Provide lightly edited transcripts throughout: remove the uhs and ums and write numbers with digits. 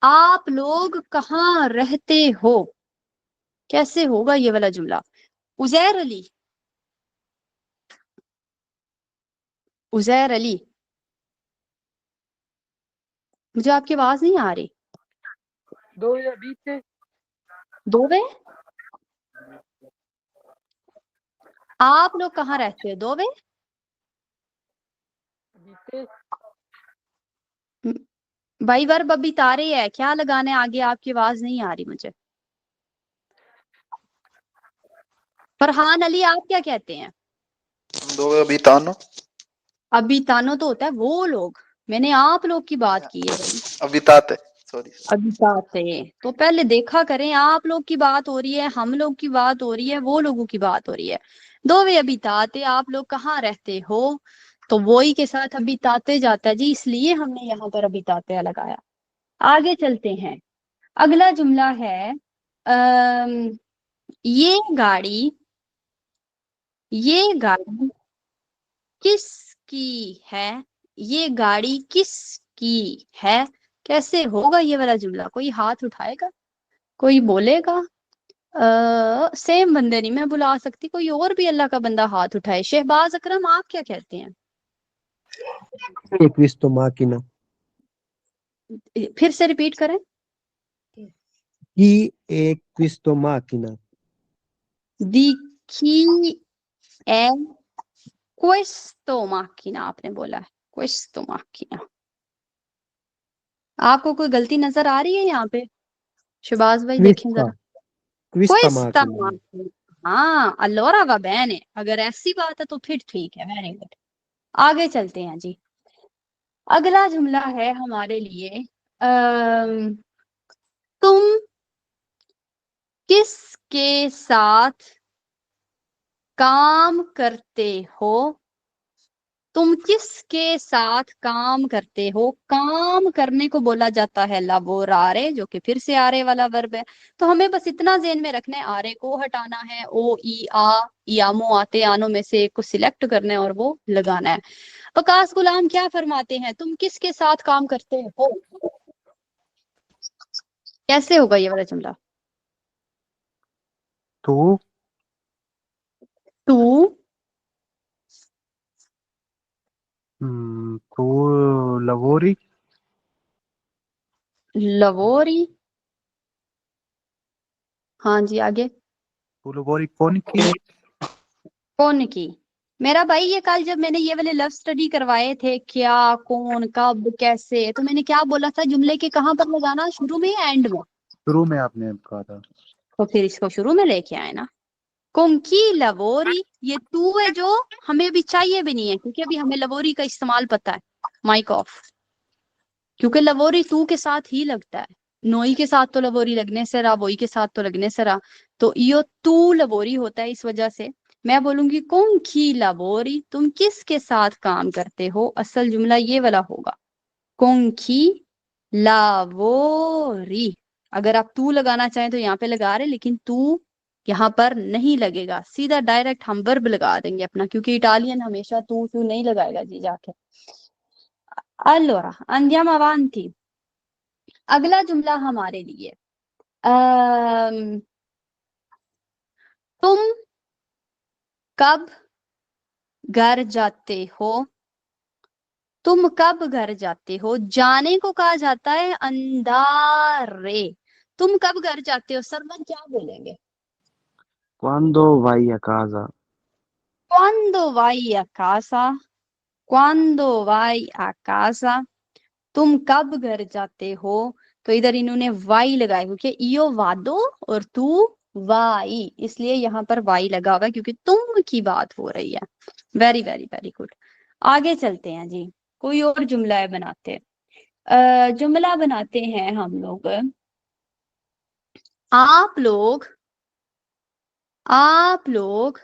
आप लोग कहाँ रहते हो? कैसे होगा ये वाला जुमला? उजैर अली, उजैर अली, मुझे आपकी आवाज नहीं आ रही। दो या बीच से दो वे, आप लोग कहाँ रहते हो? दो वे, बीच से भाई वर्ब अभी तारे है, क्या लगाने आगे? आपकी आवाज नहीं आ रही मुझे। फरहान अली, आप क्या कहते हैं? दो अभी तानो, अभी तानो तो होता है वो लोग, मैंने आप लोग की बात की है भाई। अभी तात है, सॉरी। अभी ताते, तो पहले देखा करें, आप लोग की बात हो रही है, हम लोग की बात हो रही है, वो लोगों की बात हो रही है। दो वे अभी ताते, आप लोग कहाँ रहते हो? तो वो ही के साथ अभी ताते जाता है जी, इसलिए हमने यहाँ पर अभी ताते लगाया। आगे चलते हैं। अगला जुमला है, ये गाड़ी, ये गाड़ी किसकी है? ये गाड़ी किसकी है? कैसे होगा ये वाला जुमला? कोई हाथ उठाएगा, कोई बोलेगा? सेम बंदे नहीं मैं बुला सकती, कोई और भी अल्लाह का बंदा हाथ उठाए। शहबाज अकरम, आप क्या कहते हैं? क्विस्तो माकिना, फिर से रिपीट करें। की एक क्विस्तो माकिना, दिखी ए क्वेस्तो माकिना, आपने बोला है क्वेस्तो माकिना। आपको कोई गलती नजर आ रही है यहाँ पे? शहबाज भाई देखें क्विस्ता जरा। क्विस्ता क्वेस्ता माकिना। माकिना, हाँ अल्लोरा व बैन है, अगर ऐसी बात है तो फिर ठीक है, वेरी गुड। आगे चलते हैं जी। अगला जुमला है हमारे लिए, तुम किसके साथ काम करते हो? तुम किसके साथ काम करते हो? काम करने को बोला जाता है लाबोरारे, जो कि फिर से आरे वाला वर्ब है। तो हमें बस इतना ज़हन में रखना है, आरे को हटाना है, ओ ई आ यामो आते आनो में से एक को सिलेक्ट करना है और वो लगाना है। वकास गुलाम क्या फरमाते हैं, तुम किसके साथ काम करते हो? कैसे होगा ये वाला जुमला? तू तू तू लवोरी, लवोरी, हाँ जी आगे। तू लवोरी कौन की? कौन की? मेरा भाई ये कल जब मैंने ये वाले लव स्टडी करवाए थे, क्या कौन कब कैसे, तो मैंने क्या बोला था, जुमले के कहाँ पर लगाना, शुरू में या एंड में? शुरू में आपने कहा था। तो फिर इसको शुरू में लेके आए ना। कुंकी लवोरी, ये तू है जो हमें अभी चाहिए भी नहीं है, क्योंकि अभी हमें लवोरी का इस्तेमाल पता है। Mic off. क्योंकि लवोरी तू के साथ ही लगता है, नोई के साथ तो लवोरी लगने से रहा, वोई के साथ तो लगने से रहा, तो यो तू लवोरी होता है। इस वजह से मैं बोलूंगी कौन खी लवोरी, तुम किसके साथ काम करते हो? असल जुमला ये वाला होगा, कौन खी लावोरी। अगर आप तू लगाना चाहें तो यहाँ पे लगा रहे, लेकिन तू यहाँ पर नहीं लगेगा, सीधा डायरेक्ट हम वर्ब लगा देंगे अपना, क्योंकि इटालियन हमेशा तू नहीं लगाएगा जी जाके। allora andiamo avanti। अगला जुमला हमारे लिए, अम, तुम कब घर जाते हो? तुम कब घर जाते हो? जाने को कहा जाता है अंदारे। तुम कब घर जाते हो? सरवन क्या बोलेंगे? Quando vai a casa? Quando vai a casa? Quando vai a casa? तुम कब घर जाते हो? तो इधर इन्होंने वाई लगाया, क्योंकि इयो वादो और तू वाई, इसलिए यहाँ पर वाई लगा हुआ है, क्योंकि तुम की बात हो रही है। Very very very good. आगे चलते हैं जी, कोई और जुमला बनाते हैं। जुमला बनाते हैं हम लोग, आप लोग, आप लोग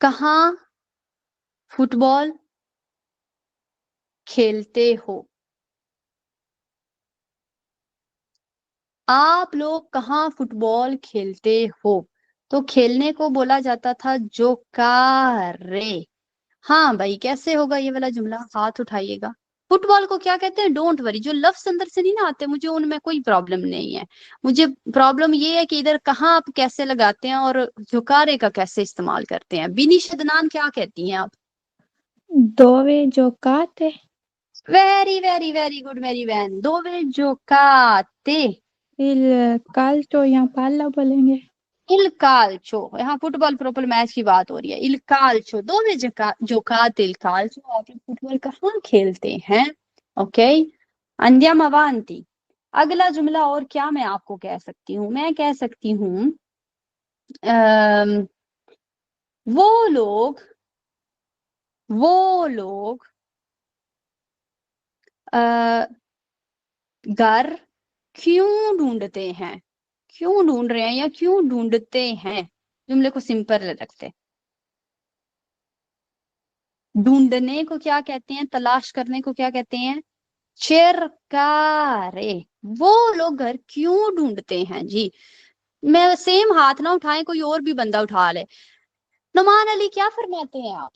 कहाँ फुटबॉल खेलते हो? आप लोग कहाँ फुटबॉल खेलते हो? तो खेलने को बोला जाता था जोकारे, हाँ भाई, कैसे होगा ये वाला जुमला, हाथ उठाइएगा। फुटबॉल को क्या कहते हैं, डोंट वरी। जो लफ्ज अंदर से नहीं ना आते, मुझे उनमें कोई प्रॉब्लम नहीं है। मुझे प्रॉब्लम ये है कि इधर कहाँ आप कैसे लगाते हैं और झुकारे का कैसे इस्तेमाल करते हैं। बिनी शदनान क्या कहती हैं आप? dove giocate? Very very very good मेरी बहन, दोवे जोकाते। Il calcio या palla बोलेंगे। इल काल्चो, यहाँ फुटबॉल प्रोपर मैच की बात हो रही है। इल काल्चो दोवे जोकाते इल काल्चो, आप लोग फुटबॉल कहाँ खेलते हैं? ओके, अंदियम अवांती। अगला जुमला और क्या मैं आपको कह सकती हूँ, मैं कह सकती हूँ अम, वो लोग अ, घर क्यों ढूंढते हैं, क्यों ढूंढ रहे हैं या क्यों ढूंढते हैं। जुमले को सिंपल रखते हैं। ढूंढने को क्या कहते हैं, तलाश करने को क्या कहते हैं, चिरकारे। वो लोग घर क्यों ढूंढते हैं जी। मैं सेम हाथ ना उठाएं, कोई और भी बंदा उठा ले। नुमान अली क्या फरमाते हैं आप?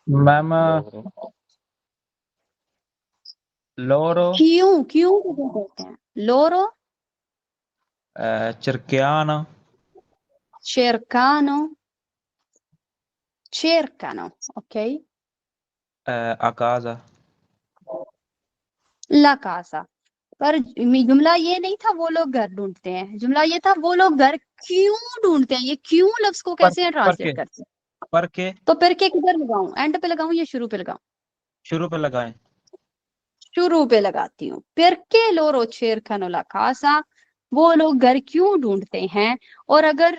मैम लोरो क्यों क्यों ढूंढते हैं, लोरो cerchiano cercano, cercano, ok, a casa La casa। पर जुमला ये नहीं था वो लोग घर ढूंढते हैं, जुमला ये था वो लोग घर क्यों ढूंढते हैं। ये क्यों लफ्ज को पर कैसे के ट्रांसलेट करते हैं? पर के तो फिर के किधर लगाऊं, एंड पे लगाऊं या शुरू पे लगाऊं? शुरू पे लगाएं। शुरू पे लगाती हूँ। perché loro cercano la casa, वो लोग घर क्यों ढूंढते हैं। और अगर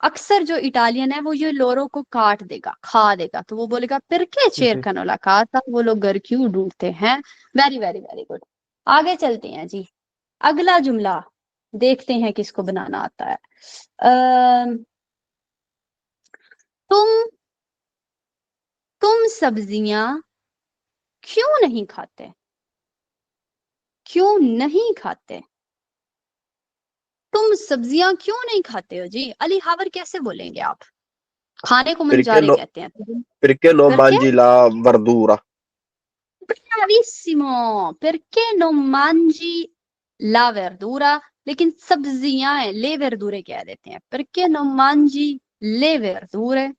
अक्सर जो इटालियन है वो ये लोरो को काट देगा, खा देगा, तो वो बोलेगा perché जी जी। cercano la casa, वो लोग घर क्यों ढूंढते हैं। Very very very good. आगे चलते हैं जी। अगला जुमला देखते हैं किसको बनाना आता है। अम, तुम सब्जियां क्यों नहीं खाते, क्यों नहीं खाते। तुम सब्जियां क्यों नहीं खाते हो जी। अली हावर कैसे बोलेंगे आप? खाने को Perché मंजारे no, कहते हैं। perché non perché mangi la verdura? bravissimo, perché non mangi la verdura, लेकिन सब्जियां है, ले verdure कह देते हैं। perché non mangi le verdure,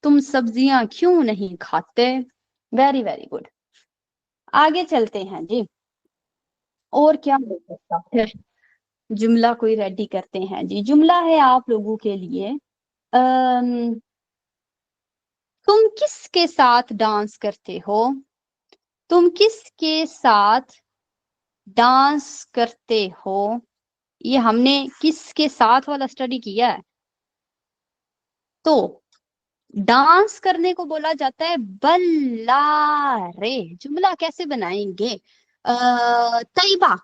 तुम सब्जियां क्यों नहीं खाते। Very very good. आगे चलते हैं जी। और क्या हो सकता है, जुमला कोई रेडी करते हैं जी। जुमला है आप लोगों के लिए, अम, तुम किसके साथ डांस करते हो, तुम किसके साथ डांस करते हो। ये हमने किसके साथ वाला स्टडी किया है। तो डांस करने को बोला जाता है बल्लारे। जुमला कैसे बनाएंगे? तैयबा।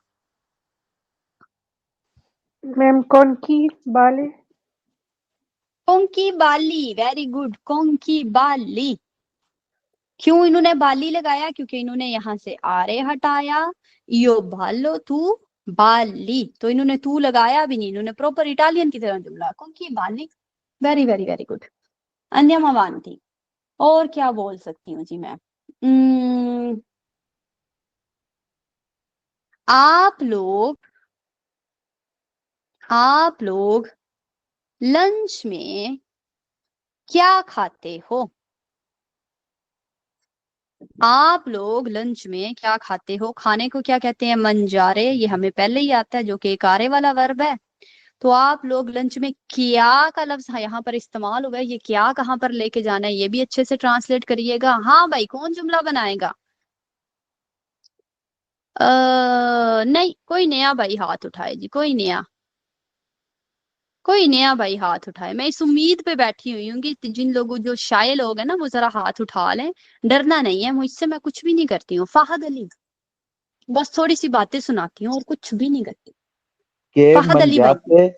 मैम कौन की बाले? कोंकी बाली, वेरी गुड, कोंकी बाली। क्यों इन्होंने बाली लगाया, क्योंकि इन्होंने यहां से आरे हटाया। यो भालो तू बाली, तो इन्होंने तू लगाया भी नहीं, इन्होंने प्रॉपर इटालियन की तरह जुमला कोंकी बाली। Very very very good. अन्यम अवांती। और क्या बोल सकती हूँ जी मैं? उम्म, आप लोग लंच में क्या खाते हो। आप लोग लंच में क्या खाते हो, खाने को क्या कहते हैं, मंजारे। ये हमें पहले ही आता है, जो कि एक आरे वाला वर्ब है। तो आप लोग लंच में क्या का लफ्ज यहाँ पर इस्तेमाल हुआ है, ये क्या कहाँ पर लेके जाना है, ये भी अच्छे से ट्रांसलेट करिएगा। हाँ भाई, कौन जुमला बनाएगा? नहीं, कोई नया भाई हाथ उठाए जी, कोई नया भाई हाथ उठाए। मैं इस उम्मीद पे बैठी हुई हूँ कि जिन लोगों, जो शाये लोग हैं ना, वो जरा हाथ उठा लें। डरना नहीं है, मुझसे मैं कुछ भी नहीं करती हूँ। फाहद अली, बस थोड़ी सी बातें सुनाती हूँ और कुछ भी नहीं करती। Che फाहद अली भाई, mangiate?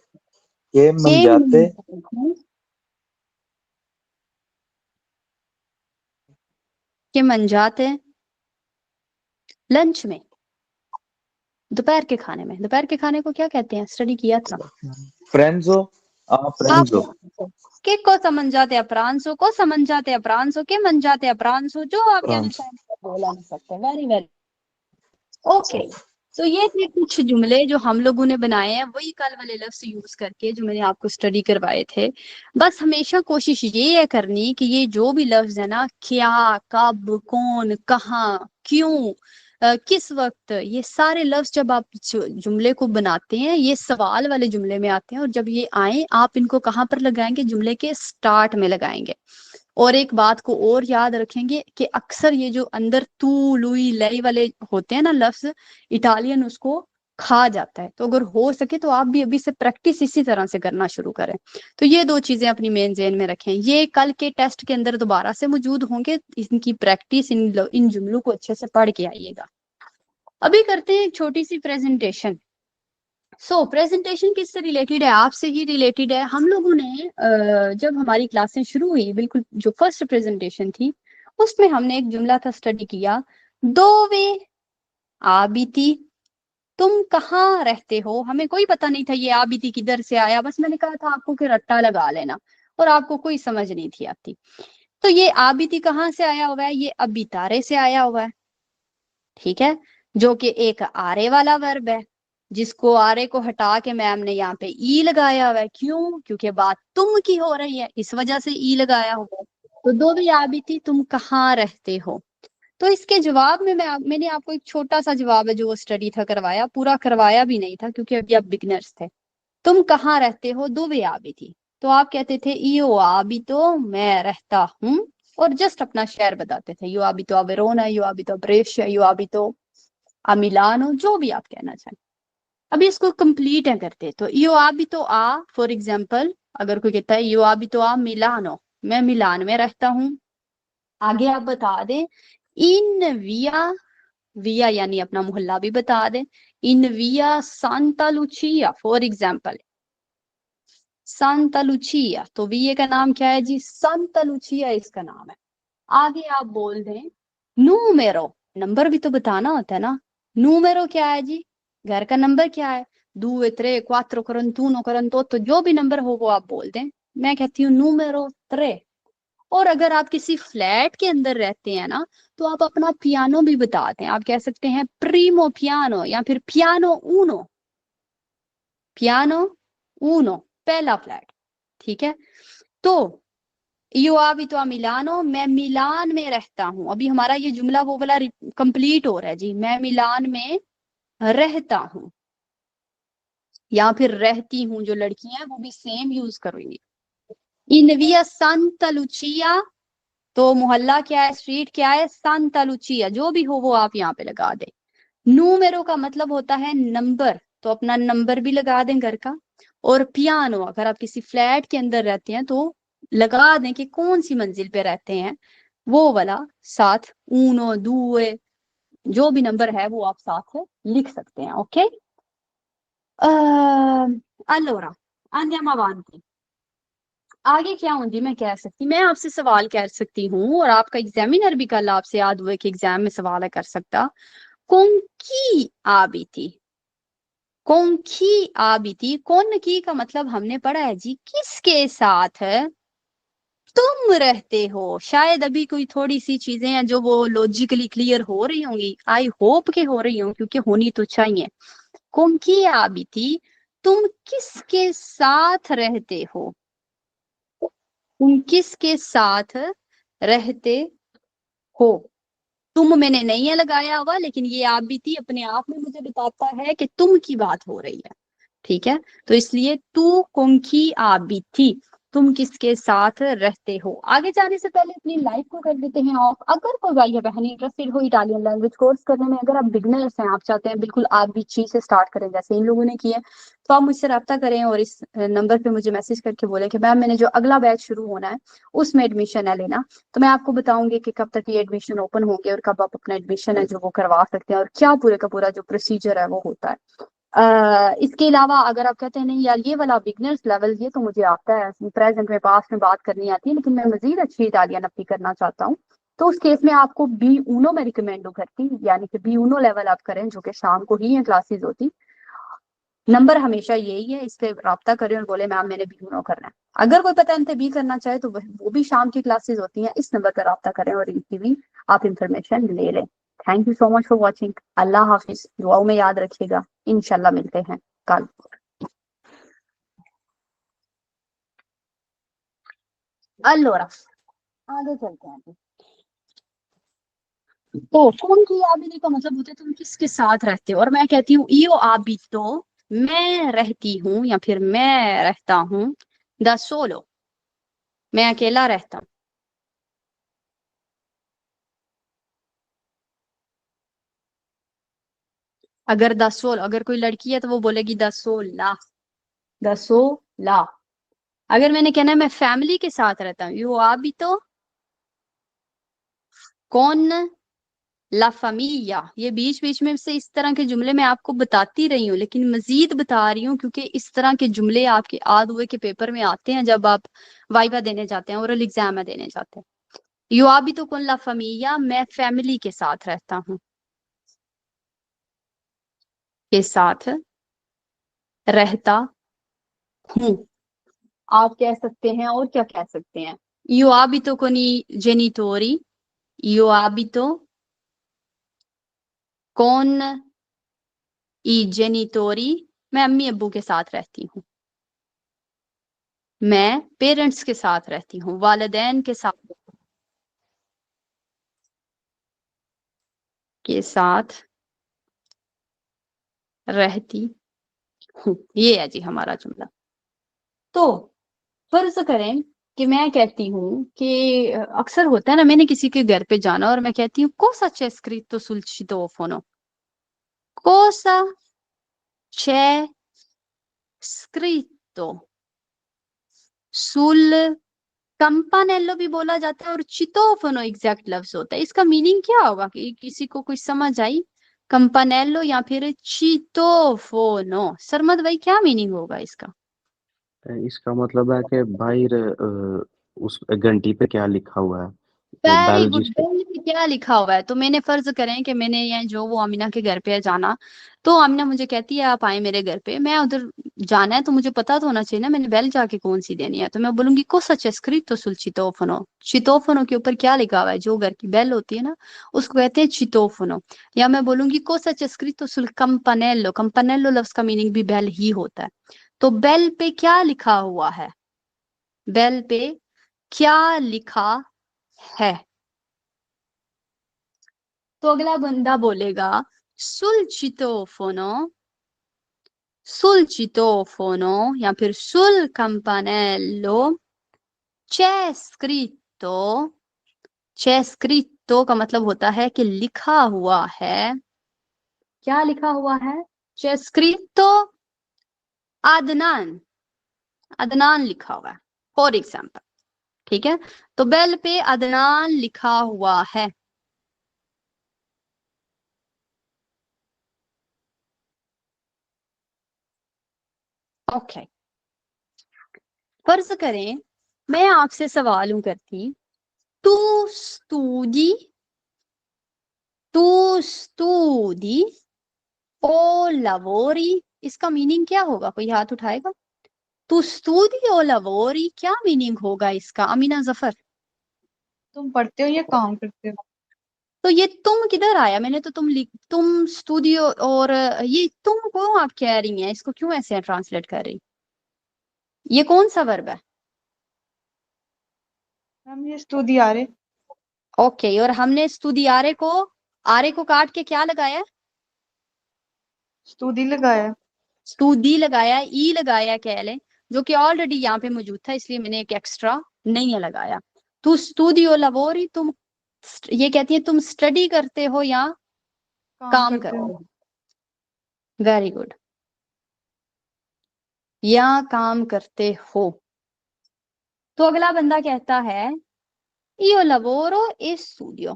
Che mangiate? के मन जाते लंच में, दोपहर के खाने में। दोपहर के खाने को क्या कहते हैं, स्टडी किया था। Pranzo? aprenso, che cosa mangiate a pranzo, cosa mangiate a pranzo, che mangiate a pranzo, जो आप कहना pranzo, चाहें बोला नहीं सकते। Very very okay. तो ये थे कुछ जुमले जो हम लोगों ने बनाए हैं वही कल वाले लफ्ज यूज करके जो मैंने आपको स्टडी करवाए थे। बस हमेशा कोशिश ये है करनी कि ये जो भी लफ्ज है ना, क्या, कब, कौन, कहाँ, क्यों, किस वक्त, ये सारे लफ्ज जब आप जुमले को बनाते हैं ये सवाल वाले जुमले में आते हैं, और जब ये आए आप इनको कहाँ पर लगाएंगे, जुमले के स्टार्ट में लगाएंगे। और एक बात को और याद रखेंगे कि अक्सर ये जो अंदर तू, लुई, लई वाले होते हैं ना लफ्ज, इटालियन उसको खा जाता है। तो अगर हो सके तो आप भी अभी से प्रैक्टिस इसी तरह से करना शुरू करें। तो ये दो चीजें अपनी मेन ज़हन में रखें, ये कल के टेस्ट के अंदर दोबारा से मौजूद होंगे, इनकी प्रैक्टिस, इन जुमलों को अच्छे से पढ़ के आइएगा। अभी करते हैं एक छोटी सी प्रेजेंटेशन। प्रेजेंटेशन किससे रिलेटेड है, आपसे ही रिलेटेड है। हम लोगों ने जब हमारी क्लासें शुरू हुई, बिल्कुल जो फर्स्ट प्रेजेंटेशन थी उसमें हमने एक जुमला था स्टडी किया, दोवे आबिती, तुम कहाँ रहते हो। हमें कोई पता नहीं था ये आबिती किधर से आया, बस मैंने कहा था आपको कि रट्टा लगा लेना, और आपको कोई समझ नहीं थी आती। तो ये आबिती कहाँ से आया हुआ है, ये अबितारे से आया हुआ है, ठीक है, जो कि एक आरे वाला वर्ब है, जिसको आरे को हटा के मैम ने यहाँ पे ई लगाया हुआ है। क्यों? क्योंकि बात तुम की हो रही है, इस वजह से ई लगाया हुआ है। तो दो भी आबिती, तुम कहाँ रहते हो। तो इसके जवाब में मैंने आपको एक छोटा सा जवाब है जो वो स्टडी था करवाया, पूरा करवाया भी नहीं था क्योंकि अभी आप बिगनर्स थे। तुम कहाँ रहते हो, दो भी आबिती, तो आप कहते थे इयो आबितो, मैं रहता हूँ, और जस्ट अपना शहर बताते थे, यो आबितो a Verona, yo आबितो Brescia, yo आबितो a Milano, जो भी आप कहना चाहें। अभी इसको कंप्लीट है करते, तो यो आबितो आ, फॉर एग्जाम्पल अगर कोई कहता है यो आबितो आ मिलानो, मैं मिलान में रहता हूँ, आगे आप बता दें इन विया, विया यानी अपना मोहल्ला भी बता दें, इन विया सांता लुचिया, फॉर एग्जाम्पल सांता लुचिया, तो विया का नाम क्या है जी, सांता लुचिया इसका नाम है। आगे आप बोल दें नूमेरो, नंबर भी तो बताना होता है ना, नूमेरो क्या है जी, घर का नंबर क्या है, 2, 3, 4, 41, 48, जो भी नंबर हो वो आप बोल दें। मैं कहती हूँ नूमेरो 3। और अगर आप किसी फ्लैट के अंदर रहते हैं ना, तो आप अपना पियानो भी बता दें, आप कह सकते हैं प्रीमो पियानो या फिर पियानो ऊनो, पियानो ऊनो, पहला फ्लैट, ठीक है। तो यो अभी तो मिलानो, मैं मिलान में रहता हूं। अभी हमारा ये जुमला वो वाला कंप्लीट हो रहा है जी, मैं मिलान में रहता हूं, या फिर रहती हूं, जो लड़कियां हैं वो भी सेम यूज करेंगी। इन विया सांता लुचिया, तो मोहल्ला क्या है, स्ट्रीट क्या है, सांता लुचिया, जो भी हो वो आप यहाँ पे लगा दें। नूमेरो का मतलब होता है नंबर, तो अपना नंबर भी लगा दें घर का। और पियानो, अगर आप किसी फ्लैट के अंदर रहते हैं तो लगा दें कि कौन सी मंजिल पे रहते हैं, वो वाला साथ, ऊनो, दुए, जो भी नंबर है वो आप साथ में लिख सकते हैं। Okay, allora andiamo avanti। आगे क्या हूँ जी, मैं कह सकती, मैं आपसे सवाल कर सकती हूँ, और आपका एग्जामिनर भी कल आपसे याद हुए कि एग्जाम में सवाल कर सकता, कौन की आबिती, कौन की आबिती, कौन की का मतलब हमने पढ़ा है जी किसके साथ तुम रहते हो। शायद अभी कोई थोड़ी सी चीजें हैं जो वो लॉजिकली क्लियर हो रही होंगी, आई होप के हो रही हों, क्योंकि होनी तो चाहिए। कौन की आबिती, तुम किसके साथ रहते हो, तुम किसके साथ रहते हो। तुम मैंने नहीं है लगाया हुआ, लेकिन ये आबिती अपने आप में मुझे बताता है कि तुम की बात हो रही है, ठीक है। तो इसलिए तू कौन आबिती, तुम किसके साथ रहते हो। आगे जाने से पहले अपनी लाइफ को कर देते हैं ऑफ। अगर कोई भाई या बहन इंटरेस्टेड हो इटालियन लैंग्वेज कोर्स करने में, अगर आप बिगनर्स हैं, आप चाहते हैं बिल्कुल आबिची से स्टार्ट करें जैसे इन लोगों ने किया, तो आप मुझसे रब्ता करें और इस नंबर पे मुझे मैसेज करके बोले कि मैम मैंने जो अगला बैच शुरू होना है उसमें एडमिशन है लेना, तो मैं आपको बताऊंगी कि कब तक ये एडमिशन ओपन होंगे और कब आप अपना एडमिशन है जो वो करवा सकते हैं, और क्या पूरे का पूरा जो प्रोसीजर है वो होता है। इसके अलावा अगर आप कहते हैं नहीं यार ये वाला बिगनर्स लेवल ये तो मुझे आता है, प्रेजेंट में पास में बात करनी आती है, लेकिन मैं मजीद अच्छी इटालियन अपनी करना चाहता हूँ, तो उस केस में आपको बी ऊनो में रिकमेंड करती, यानी कि बी ऊनो लेवल आप करें, जो कि शाम को ही है क्लासेस होती। नंबर हमेशा यही है, इस पे रब्ता करें और बोले मैम मैंने बी नो करना है। अगर कोई पता बी करना चाहे तो वो भी शाम की क्लासेस होती हैं, इस नंबर पर रब्ता करें और इनकी भी आप इंफॉर्मेशन ले लें। Thank you so much for watching. अल्लाह हाफिज, दुआओं में याद रखिएगा। इंशाल्लाह मिलते हैं कल। अल्लाह आगे चलते हैं। तो कौन की आबिदी का मतलब होता है तुम किसके साथ रहते हो, और मैं कहती हूँ ईओ आबी तो मैं रहती हूँ या फिर मैं रहता हूँ। द सोलो मैं अकेला रहता हूँ। अगर द सोल, अगर कोई लड़की है तो वो बोलेगी द सोला, द सोला। अगर मैंने कहना है मैं फैमिली के साथ रहता हूँ, ईओ आबी तो कौन ला फमीया। ये बीच बीच में से इस तरह के जुमले मैं आपको बताती रही हूँ, लेकिन मजीद बता रही हूँ क्योंकि इस तरह के जुमले आपके आध हुए के पेपर में आते हैं जब आप वाइवा देने जाते हैं, ओरल एग्जाम में देने जाते हैं। यू आ भी तो कौन ला फमीया, मैं फैमिली के साथ रहता हूँ, के साथ रहता हूँ। आप कह सकते हैं और क्या कह सकते हैं। यू आ भी तो कोनी जेनिटोरी, यू आ भी तो कौन ई जेनिटोरी, मैं अम्मी अब्बू के साथ रहती हूँ। मैं पेरेंट्स के साथ रहती हूँ, वालिदैन के साथ रहती हूँ। ये है जी हमारा जुमला। तो फर्ज करें कि मैं कहती हूँ कि अक्सर होता है ना, मैंने किसी के घर पे जाना और मैं कहती हूँ cosa c'è scritto sul citofono, cosa c'è scritto sul कंपानेलो भी बोला जाता है और चितोफोनो एग्जैक्ट लफ्ज होता है। इसका मीनिंग क्या होगा कि किसी को कुछ समझ आई? कंपानेलो या फिर चितोफोनो, सरमद भाई क्या मीनिंग होगा इसका? इसका मतलब है कि भाई उस घंटी पे क्या लिखा हुआ है, वो वेरी बेल गुड, जिसको। बेल पे क्या लिखा हुआ है? तो मैंने फर्ज करें कि मैंने ये जो वो आमिना के घर पे है जाना, तो आमिना मुझे कहती है आप आए मेरे घर पे, मैं उधर जाना है तो मुझे पता तो होना चाहिए ना मैंने बेल जाके कौन सी देनी है। तो मैं बोलूंगी को सच स्क्रिप्टो सुल चितोफोनो, चितोफोनो के ऊपर क्या लिखा हुआ है, जो घर की बेल होती है ना उसको कहते हैं चितोफोनो। या मैं बोलूंगी को सच स्क्रिप्टो सुल कंपानेलो, कंपानेलो लफ्ज का मीनिंग भी बेल ही होता है। तो बेल पे क्या लिखा हुआ है, बेल पे क्या लिखा है? तो अगला बंदा बोलेगा sul citofono, sul citofono या फिर sul campanello c'è scritto का मतलब होता है कि लिखा हुआ है। क्या लिखा हुआ है? c'è scritto अदनान, अदनान लिखा हुआ है फॉर एग्जाम्पल। ठीक है, तो बेल पे अदनान लिखा हुआ है। ओके, फर्ज करें मैं आपसे सवाल करती, तू studi, tu studi o lavori, इसका मीनिंग क्या होगा? कोई हाथ उठाएगा? तू studi o lavori, क्या मीनिंग होगा इसका? अमीना जफर। तुम पढ़ते हो या काम करते हो? तो ये तुम किधर आया? मैंने तो तुम स्टूडियो, और ये तुम क्यों आप कह रही हैं, इसको क्यों ऐसे ट्रांसलेट कर रही? ये कौन सा वर्ब है? हम ये स्टूडियारे। ओके, और हमने स्टूडियारे को, आरे को काट के क्या लगाया? स्टूडी लगाया। स्टूडी लगाया, ई लगाया कह लें, जो कि ऑलरेडी यहाँ पे मौजूद था, इसलिए मैंने एक एक्स्ट्रा नहीं लगाया। तू स्टूडियो लवोरी, तुम ये कहती है तुम स्टडी करते हो या काम काम करते करते हो। हो। वेरी गुड, या काम करते हो। तो अगला बंदा कहता है io lavoro e studio,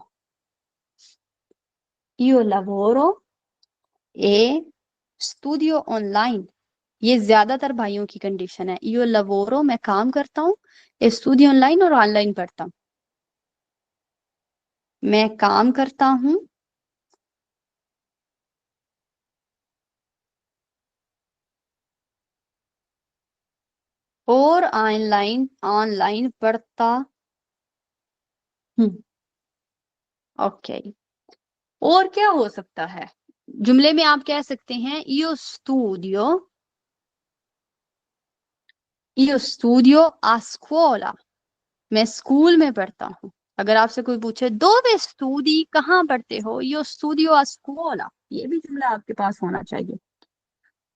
io lavoro e studio online। ये ज्यादातर भाइयों की कंडीशन है। io lavoro मैं काम करता हूँ, e studio online और ऑनलाइन पढ़ता हूँ। मैं काम करता हूँ और ऑनलाइन ऑनलाइन पढ़ता हूँ। ओके, और क्या हो सकता है? जुमले में आप कह सकते हैं io studio a scuola, मैं स्कूल में पढ़ता हूँ। अगर आपसे कोई पूछे dove studi, कहाँ पढ़ते हो, io studio a scuola, ये भी जुमला आपके पास होना चाहिए।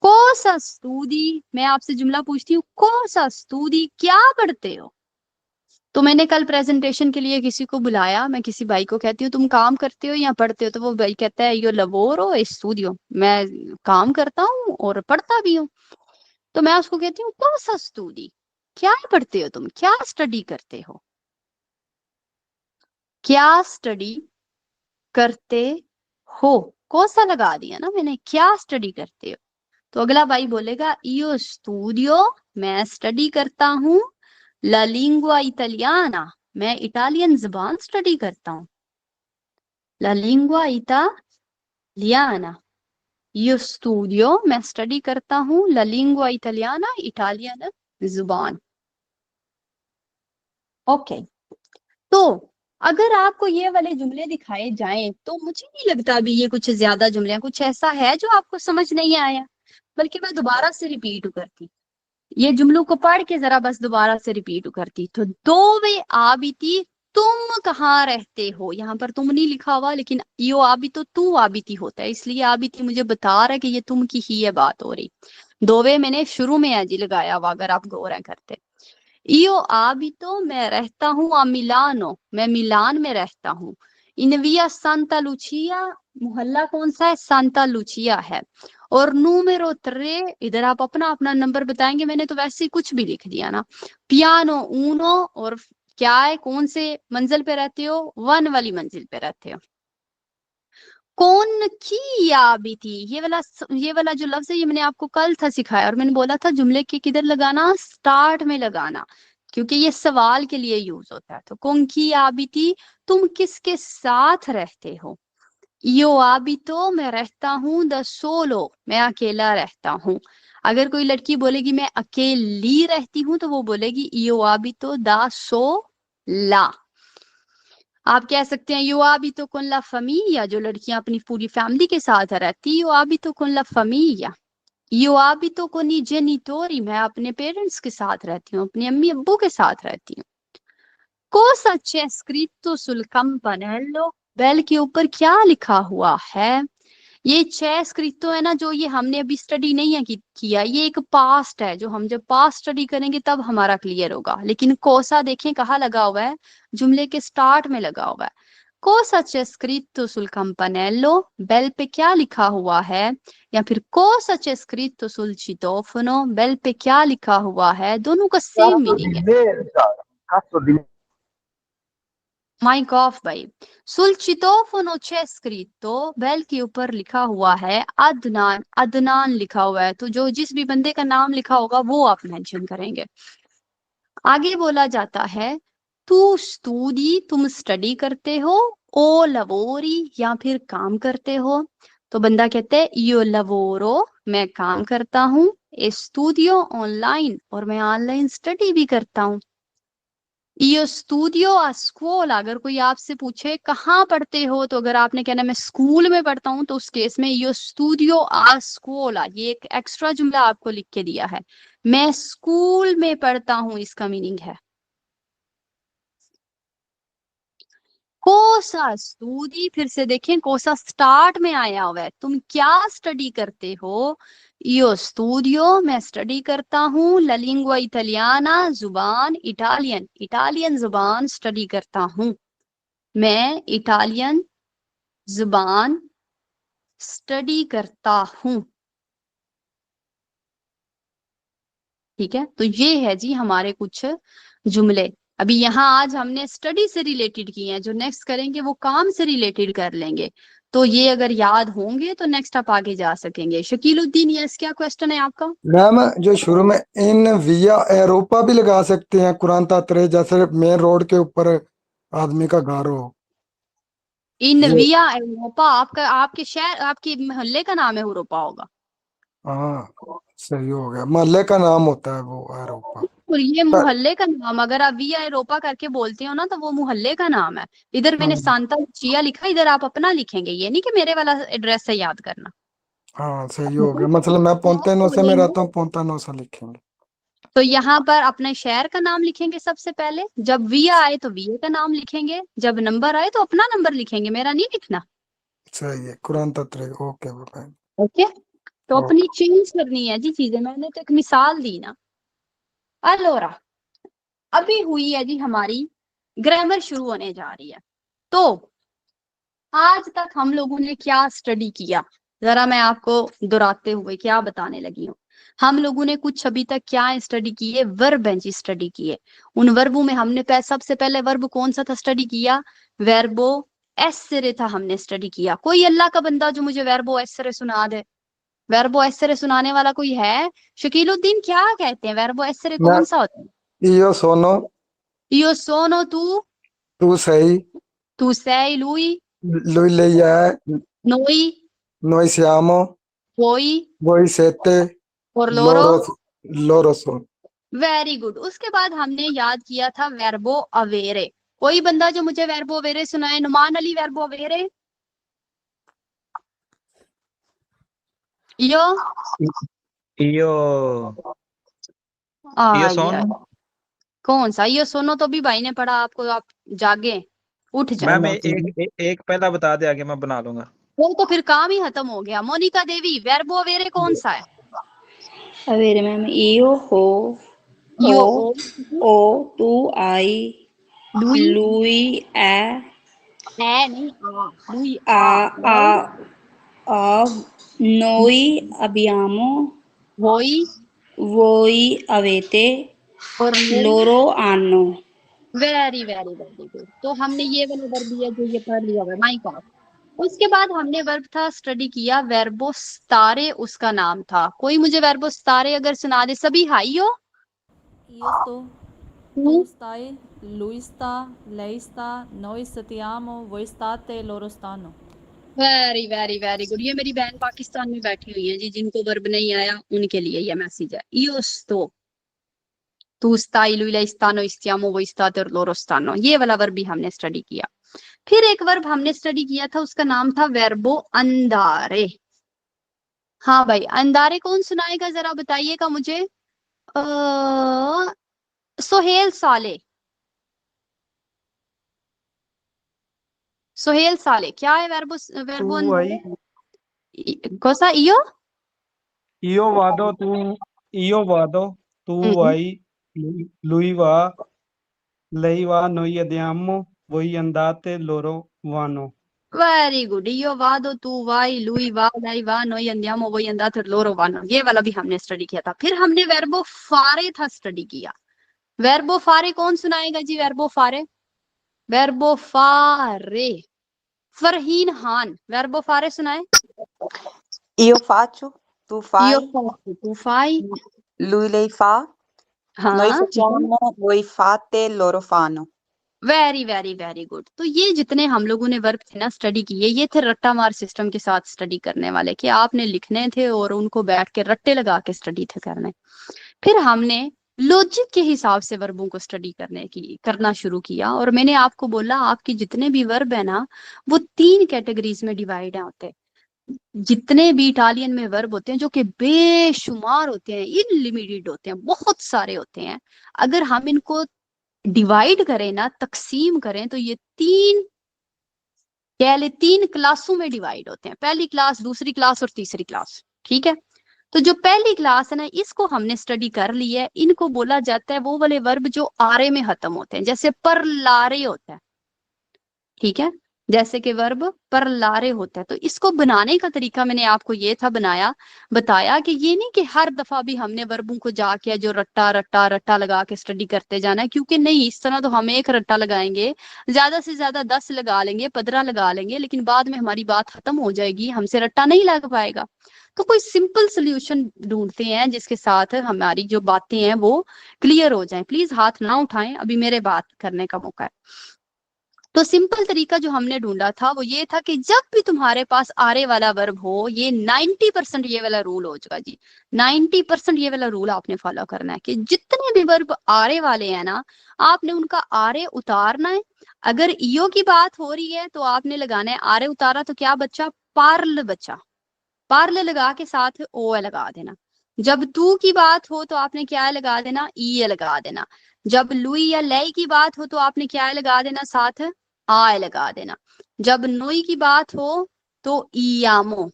cosa studi, मैं आपसे जुमला पूछती हूँ cosa studi, क्या पढ़ते हो? तो मैंने कल प्रेजेंटेशन के लिए किसी को बुलाया, मैं किसी भाई को कहती हूँ तुम काम करते हो या पढ़ते हो, तो वो भाई कहता है यो लवोरो ए स्टूडियो, मैं काम करता हूँ और पढ़ता भी हूँ। तो मैं उसको कहती हूँ कौन सा स्टूडी, क्या पढ़ते हो तुम, क्या स्टडी करते हो, क्या स्टडी करते हो, कौन सा लगा दिया ना मैंने, क्या स्टडी करते हो। तो अगला भाई बोलेगा io studio, मैं स्टडी करता हूँ, la lingua italiana, मैं इटालियन जुबान स्टडी करता हूँ, la lingua italiana, io studio, मैं स्टडी करता हूँ, la lingua italiana, इटालियन जुबान। ओके, तो अगर आपको ये वाले जुमले दिखाए जाएं तो मुझे नहीं लगता अभी ये कुछ ज्यादा जुमले हैं, कुछ ऐसा है जो आपको समझ नहीं आया, बल्कि मैं दोबारा से रिपीट करती, ये जुमलों को पढ़ के जरा बस दोबारा से रिपीट करती। तो दो वे आबिती, तुम कहाँ रहते हो, यहाँ पर तुम नहीं लिखा हुआ, लेकिन यो आबितो तू आबिती होता है, इसलिए आबिती मुझे बता रहा है कि ये तुम की ही है बात हो रही। दो वे मैंने शुरू में अजी लगाया हुआ, अगर आप गौर करते। इयो आबितो, मैं रहता हूँ, आ मिलानो, मैं मिलान में रहता हूँ। इनविया सांता लुचिया, मोहल्ला कौन सा है, सांता लुचिया है। और नूमेरो 3, इधर आप अपना अपना नंबर बताएंगे, मैंने तो वैसे ही कुछ भी लिख दिया ना। पियानो ऊनो, और क्या है, कौन से मंजिल पे रहते हो, 1 वाली मंजिल पे रहते हो। कौन की याबी थी, ये वाला जो लफ्ज है ये मैंने आपको कल था सिखाया, और मैंने बोला था जुमले के किधर लगाना, स्टार्ट में लगाना, क्योंकि ये सवाल के लिए यूज होता है। तो कौन की याबी थी, तुम किसके साथ रहते हो। यो आबी, तो मैं रहता हूँ, द सोलो, मैं अकेला रहता हूँ। अगर कोई लड़की बोलेगी मैं अकेली रहती हूँ, तो वो बोलेगी यो आबी, तो दा सो ला। आप कह सकते हैं यो आबी तो con la famiglia, जो लड़कियां अपनी पूरी फैमिली के साथ रहती, यो आबी तो con la famiglia। यो आबी तो con i genitori, मैं अपने पेरेंट्स के साथ रहती हूँ, अपनी अम्मी अब्बू के साथ रहती हूँ। Cosa c'è scritto sul campanello, bell के ऊपर क्या लिखा हुआ है। ये c'è scritto है ना, जो ये हमने अभी स्टडी नहीं है किया, ये एक पास्ट है, जो हम जब पास्ट स्टडी करेंगे तब हमारा क्लियर होगा। लेकिन कोसा देखें कहाँ लगा हुआ है, जुमले के स्टार्ट में लगा हुआ है। Cosa c'è scritto sul campanello, bell पे क्या लिखा हुआ है, या फिर cosa c'è scritto sul citofono, bell पे क्या लिखा हुआ है, दोनों का सेम मीनिंग है। Cazzo di माइक ऑफ भाई। sul citofono c'è scritto, bell के ऊपर लिखा हुआ है अदनान, अदनान लिखा हुआ है, तो जो जिस भी बंदे का नाम लिखा होगा वो आप मेंशन करेंगे। आगे बोला जाता है तू स्टूडी, तुम स्टडी करते हो, ओ लवोरी, या फिर काम करते हो। तो बंदा कहते हैं io lavoro, मैं काम करता हूँ, ए स्टूडियो ऑनलाइन, और मैं ऑनलाइन स्टडी भी करता हूँ। io studio a scuola, अगर कोई आपसे पूछे कहाँ पढ़ते हो, तो अगर आपने कहना मैं स्कूल में पढ़ता हूँ, तो उस केस में io studio a scuola, ये एक एक्स्ट्रा जुमला आपको लिख के दिया है, मैं स्कूल में पढ़ता हूँ, इसका मीनिंग है। कोसा स्टूडी, फिर से देखें कोसा स्टार्ट में आया हुआ है, तुम क्या स्टडी करते हो। io studio, मैं स्टडी करता हूँ, la lingua italiana, जुबान इटालियन, इटालियन जुबान स्टडी करता हूँ, मैं इटालियन जुबान स्टडी करता हूँ। ठीक है, तो ये है जी हमारे कुछ जुमले। अभी यहाँ आज हमने स्टडी से रिलेटेड किए हैं, जो नेक्स्ट करेंगे वो काम से रिलेटेड कर लेंगे। तो ये अगर याद होंगे तो नेक्स्ट आप आगे जा सकेंगे। शकीलुद्दीन, यस, क्या क्वेश्चन है आपका? मैम जो शुरू में इन विया एरोपा भी लगा सकते हैं, कुरान तात्रे, जैसे मेन रोड के ऊपर आदमी का घर हो। इन ये विया यूरोपा, आपका आपके शहर आपके मोहल्ले का नाम है यूरोपा होगा। हाँ सही हो गया, मोहल्ले का नाम होता है वो एरोपा। बिल्कुल, ये मोहल्ले का नाम, अगर आप विया एरोपा करके बोलते हो ना तो वो मोहल्ले का नाम है। इधर मैंने हाँ सांता लुचिया लिखा, इधर आप अपना लिखेंगे, ये नहीं कि मेरे वाला एड्रेस है याद करना। हाँ सही हो गया, मतलब मैं पोंतेनोसा में रहता हूँ, पोंतानोसा लिखेंगे। तो यहाँ पर अपने शहर का नाम लिखेंगे सबसे पहले, जब विया आए तो विया का नाम लिखेंगे, जब नंबर आए तो अपना नंबर लिखेंगे, मेरा नहीं लिखना। सही है, कुरान तत्रे, ओके भाई। ओके, तो ओके। अपनी चेंज करनी है जी चीजें, मैंने तो एक मिसाल दी ना। अलोरा, अभी हुई है जी हमारी ग्रामर शुरू होने जा रही है। तो आज तक हम लोगों ने क्या स्टडी किया, जरा मैं आपको दोहराते हुए क्या बताने लगी हूँ। हम लोगों ने कुछ अभी तक क्या स्टडी किए, वर्ब हैं जी स्टडी किए। उन वर्बों में हमने सबसे पहले वर्ब कौन सा था स्टडी किया, वेर्बो एस्सेरे था, हमने स्टडी किया। कोई अल्लाह का बंदा जो मुझे वेर्बो एस्सेरे सुना दे, वेर्बो एस्सेरे सुनाने वाला कोई है? शकीलुद्दीन, क्या कहते हैं वेर्बो एस्सेरे मैं कौन सा होता है? इयो सोनो, io sono तू सही, tu sei lui, lui lei è, noi, noi siamo, voi voi siete, और loro। loro sono। Very good. उसके बाद हमने याद किया था वेर्बो अवेरे। कोई बंदा जो मुझे वेर्बो अवेरे सुनाए, नुमान अली वेर्बो अवेरे। यो io io sono, कौन सा यो सोनो? तो भी भाई ने पढ़ा आपको, आप जागे उठ जाए। मैम एक पहला बता दे, आगे मैं बना लूंगा। वो तो फिर काम ही खत्म हो गया। मोनिका देवी, वेर्बो अवेरे कौन सा है? Avere मैम io हो, यो o, tu hai, lui lui è, नहीं, lui a, a, noi abbiamo, voi voi avete, और loro hanno। Very very very good. तो हमने ये वाला वर्ब दिया जो ये पढ़ लिया हुआ माई गॉड। उसके बाद हमने वर्ब था स्टडी किया वेर्बो स्तारे, उसका नाम था। कोई मुझे वेर्बो स्तारे अगर सुना दे, सभी हाई हो। Io sto, tu stai, lui sta, lei sta, noi stiamo, voi state, loro stanno। Very very very good. ये मेरी बहन पाकिस्तान में बैठी हुई है जी, जिनको वर्ब नहीं आया उनके लिए ये मैसेज है। io sto, tu stai, lui lei sta, noi stiamo, voi state और loro stanno, ये वाला वर्ब भी हमने स्टडी किया। फिर एक वर्ब हमने स्टडी किया था, उसका नाम था वेर्बो अंदारे। हाँ भाई, अंदारे कौन सुनाएगा जरा बताइएगा मुझे। सोहेल साले, सोहेल साले क्या है वेर्बो? वेर्बो अंदारे कौन सा? Io vado, tu vai, lui va, lei va, noi andiamo, voi andate, loro vanno। Very good. io vado, tu vai, lui va, lei va, noi andiamo, voi andate, loro vanno, ये वाला भी हमने स्टडी किया था। फिर हमने वेर्बो फारे था स्टडी किया। वेर्बो फारे कौन सुनाएगा जी? वेर्बो फारे, वेर्बो फारे, फरहीन खान वेर्बो फारे सुनाए। Io faccio, tu fai, io faccio, tu fai, lui lei fa, noi हाँ facciamo, voi fate, loro fanno। Very very very good. तो ये जितने हम लोगों ने वर्ब थे ना स्टडी किए, ये थे रट्टा मार सिस्टम के साथ स्टडी करने वाले, कि आपने लिखने थे और उनको बैठ के रट्टे लगा के स्टडी थे करने। फिर हमने लॉजिक के हिसाब से वर्बों को स्टडी करना शुरू किया। और मैंने आपको बोला आपकी जितने भी वर्ब है ना वो 3 कैटेगरीज में डिवाइड होते। जितने भी इटालियन में वर्ब होते हैं जो कि बेशुमार होते हैं, इनलिमिटेड होते हैं, बहुत सारे होते हैं, अगर हम इनको डिवाइड करें ना, तकसीम करें, तो ये 3 क्लासों में डिवाइड होते हैं। पहली क्लास, दूसरी क्लास और तीसरी क्लास। ठीक है, तो जो पहली क्लास है ना इसको हमने स्टडी कर ली है। इनको बोला जाता है वो वाले वर्ब जो आरे में खत्म होते हैं, जैसे पर लारे होता है। ठीक है, जैसे कि वर्ब पर लारे होता है। तो इसको बनाने का तरीका मैंने आपको ये था बताया कि ये नहीं कि हर दफा भी हमने वर्बों को जाके जो रट्टा रट्टा रट्टा लगा के स्टडी करते जाना है, क्योंकि नहीं, इस तरह तो हम एक रट्टा लगाएंगे, ज्यादा से ज्यादा 10 लगा लेंगे, 15 लगा लेंगे, लेकिन बाद में हमारी बात खत्म हो जाएगी, हमसे रट्टा नहीं लग पाएगा। तो कोई सिंपल सोल्यूशन ढूंढते हैं जिसके साथ हमारी जो बातें हैं वो क्लियर हो जाएं। प्लीज हाथ ना उठाएं, अभी मेरे बात करने का मौका है। तो सिंपल तरीका जो हमने ढूंढा था वो ये था कि जब भी तुम्हारे पास आरे वाला वर्ब हो, ये 90% ये वाला रूल हो जाएगा जी। 90% ये वाला रूल आपने फॉलो करना है कि जितने भी वर्ब आरे वाले हैं ना, आपने उनका आरे उतारना है। अगर ईओ की बात हो रही है तो आपने लगाना है आरे उतारा तो क्या बच्चा, पार्ल बच्चा। पार्ल लगा के साथ ओ लगा देना। जब तू की बात हो तो आपने क्या लगा देना, ई लगा देना। जब लुई या लई की बात हो तो आपने क्या लगा देना, साथ आ लगा देना। जब नोई की बात हो तो ईयामो।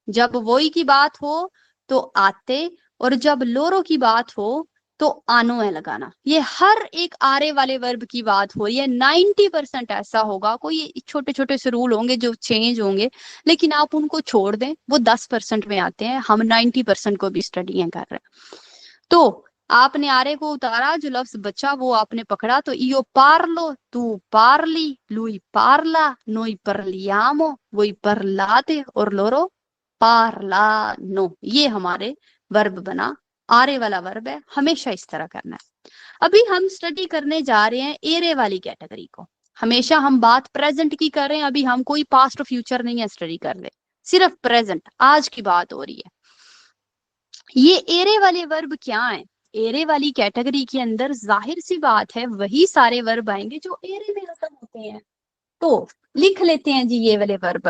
जब वोई की बात हो तो आते। और जब लोरो की बात हो तो आनो है लगाना। ये हर एक आरे वाले वर्ब की बात हो रही है। 90% ऐसा होगा, कोई छोटे छोटे से रूल होंगे जो चेंज होंगे, लेकिन आप उनको छोड़ दें, वो 10% में आते हैं। हम 90% को भी स्टडी कर रहे हैं। तो आपने आरे को उतारा, जो लफ्ज बचा वो आपने पकड़ा। तो इयो पार्लो, तू पार्ली, लुई पार्ला, नोई परलियामो, वोई परलाते, और लोरो पार्लानो। ये हमारे वर्ब बना, आरे वाला वर्ब है। हमेशा इस तरह करना है। अभी हम स्टडी करने जा रहे हैं एरे वाली कैटेगरी को। हमेशा हम बात प्रेजेंट की कर रहे हैं, अभी हम कोई पास्ट और फ्यूचर नहीं है स्टडी कर रहे, सिर्फ प्रेजेंट, आज की बात हो रही है। ये एरे वाले वर्ब क्या हैं? एरे वाली कैटेगरी के अंदर जाहिर सी बात है वही सारे वर्ब आएंगे जो एरे में खत्म होते हैं। तो लिख लेते हैं जी ये वाले वर्ब।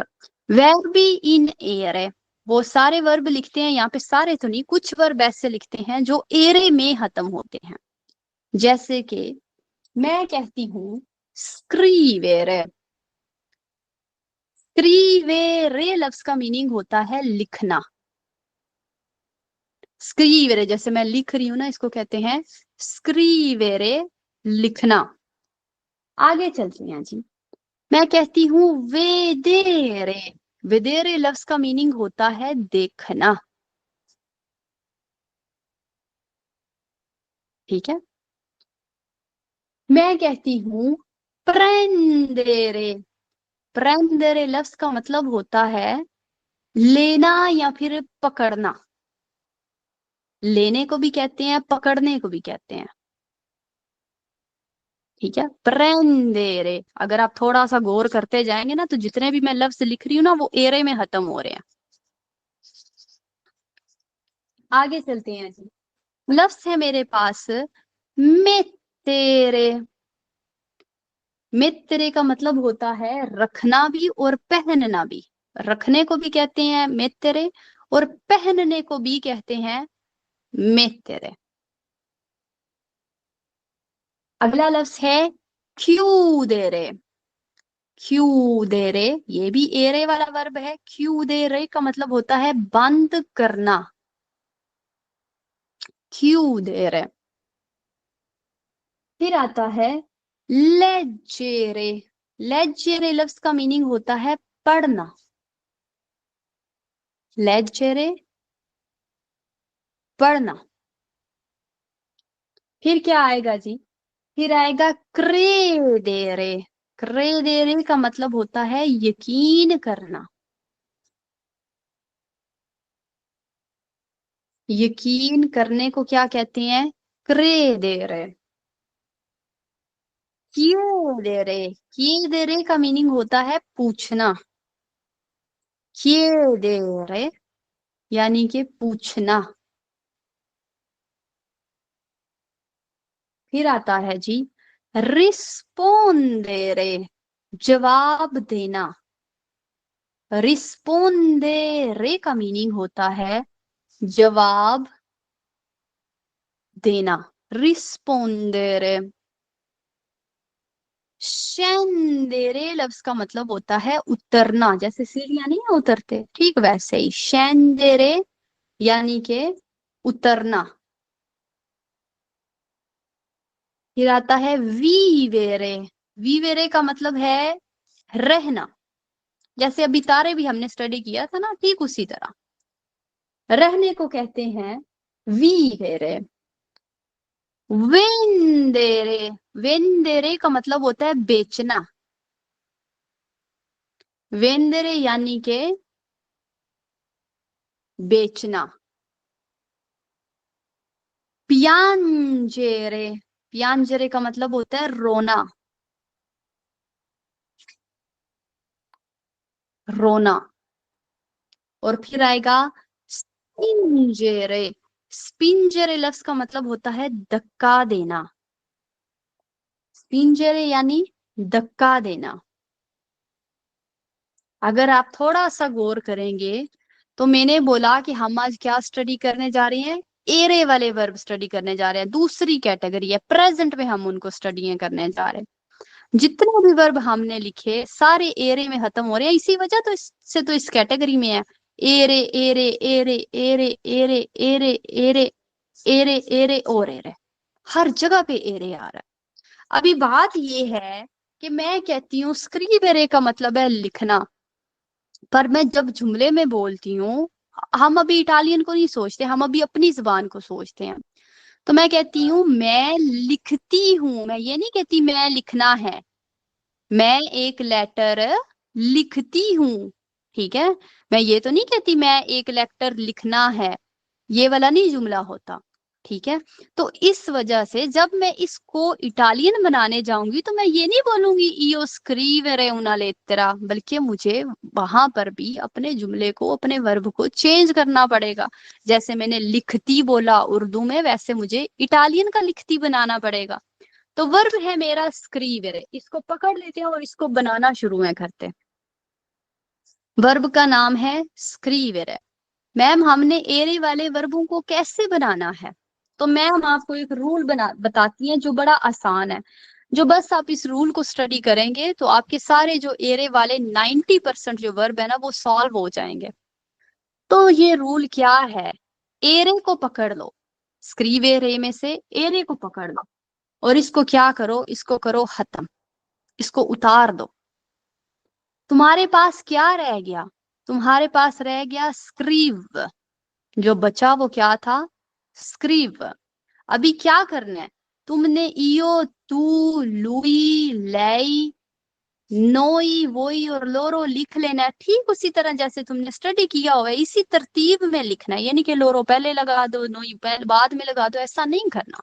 वर्बी इन एरे, वो सारे वर्ब लिखते हैं। यहाँ पे सारे तो नहीं, कुछ वर्ब ऐसे लिखते हैं जो एरे में खत्म होते हैं। जैसे कि मैं कहती हूं स्क्रीवेरे। स्क्रीवेरे लफ्ज का मीनिंग होता है लिखना। स्क्रीवेरे, जैसे मैं लिख रही हूं ना, इसको कहते हैं स्क्रीवेरे, लिखना। आगे चलते हैं जी। मैं कहती हूँ वेदेरे। वेदेरे लफ्ज का मीनिंग होता है देखना। ठीक है। मैं कहती हूँ प्रेंदेरे। प्रेंदेरे लफ्ज का मतलब होता है लेना या फिर पकड़ना। लेने को भी कहते हैं, पकड़ने को भी कहते हैं। ठीक है, प्रेंदेरे। अगर आप थोड़ा सा गौर करते जाएंगे ना, तो जितने भी मैं लफ्ज लिख रही हूँ ना, वो एरे में खत्म हो रहे हैं। आगे चलते हैं जी। लफ्ज है मेरे पास मित्तेरे। मित्तेरे का मतलब होता है रखना भी और पहनना भी। रखने को भी कहते हैं मित्तेरे, और पहनने को भी कहते हैं मित्तेरे। अगला लफ्ज है क्यूदेरे। क्यूदेरे, ये भी एरे वाला वर्ब है। क्यूदेरे का मतलब होता है बंद करना। क्यूदेरे। फिर आता है लेजेरे। लेजेरे लफ्ज का मीनिंग होता है पढ़ना। लेजेरे, पढ़ना। फिर क्या आएगा जी? फिर आएगा क्रेदेरे। क्रेदेरे का मतलब होता है यकीन करना। यकीन करने को क्या कहते हैं? क्रेदेरे। क्योदेरे। क्योदेरे का मीनिंग होता है पूछना। क्योदेरे यानी कि पूछना। फिर आता है जी रिस्पोंडेरे, जवाब देना। रिस्पोंडेरे का मीनिंग होता है जवाब देना। रिस्पोंडेरे। शेंदेरे लफ्ज का मतलब होता है उतरना। जैसे सीढ़ियां नहीं है उतरते, ठीक वैसे ही शेंदेरे यानी कि उतरना। फिर आता है वीवेरे। वीवेरे का मतलब है रहना। जैसे अभी तारे भी हमने स्टडी किया था ना, ठीक उसी तरह रहने को कहते हैं वीवेरे। वेंदेरे। वेंदेरे का मतलब होता है बेचना। वेंदेरे यानी के बेचना। पियांजेरे। पियांजेरे का मतलब होता है रोना। रोना। और फिर आएगा स्पिंजेरे। स्पिंजेरे लफ्ज का मतलब होता है धक्का देना। स्पिंजेरे यानी धक्का देना। अगर आप थोड़ा सा गौर करेंगे तो मैंने बोला कि हम आज क्या स्टडी करने जा रहे हैं, एरे वाले वर्ब स्टडी करने जा रहे हैं। दूसरी कैटेगरी है, प्रेजेंट में हम उनको स्टडी करने जा रहे हैं। जितने भी वर्ब हमने लिखे सारे एरे में खत्म हो रहे हैं, इसी वजह तो इससे तो इस कैटेगरी में है। Array array array array array array array array array और एरे, हर जगह पे एरे आ रहा है। अभी बात ये है कि मैं कहती हूँ स्क्रीवेरे का मतलब है लिखना, पर मैं जब जुमले में बोलती हूँ, हम अभी इटालियन को नहीं सोचते, हम अभी अपनी जुबान को सोचते हैं। तो मैं कहती हूँ मैं लिखती हूँ, मैं ये नहीं कहती मैं लिखना है। मैं एक लेटर लिखती हूँ, ठीक है। मैं ये तो नहीं कहती मैं एक लेटर लिखना है, ये वाला नहीं जुमला होता, ठीक है। तो इस वजह से जब मैं इसको इटालियन बनाने जाऊंगी तो मैं ये नहीं बोलूंगी इयो स्क्रीवेरे una lettera, बल्कि मुझे वहां पर भी अपने जुमले को, अपने वर्ब को चेंज करना पड़ेगा। जैसे मैंने लिखती बोला उर्दू में, वैसे मुझे इटालियन का लिखती बनाना पड़ेगा। तो वर्ब है मेरा स्क्रीवेरे, इसको पकड़ लेते हैं और इसको बनाना शुरू में करते हैं। वर्ब का नाम है स्क्रीवेरे। मैम हमने एरे वाले वर्बों को कैसे बनाना है, तो मैम आपको एक रूल बताती हैं जो बड़ा आसान है। जो बस आप इस रूल को स्टडी करेंगे तो आपके सारे जो एरे वाले 90% जो वर्ब है ना वो सॉल्व हो जाएंगे। तो ये रूल क्या है, एरे को पकड़ लो, स्क्रीवेरे में से एरे को पकड़ लो और इसको क्या करो, इसको करो खत्म, इसको उतार दो। तुम्हारे पास क्या रह गया, तुम्हारे पास रह गया स्क्रीव। जो बचा वो क्या था, स्क्रीव। अभी क्या करना है, तुमने इयो तू लुई लई नोई वोई और लोरो लिख लेना है, ठीक उसी तरह जैसे तुमने स्टडी किया हुआ है, इसी तरतीब में लिखना है। यानी कि लोरो पहले लगा दो, नोई पहले बाद में लगा दो, ऐसा नहीं करना।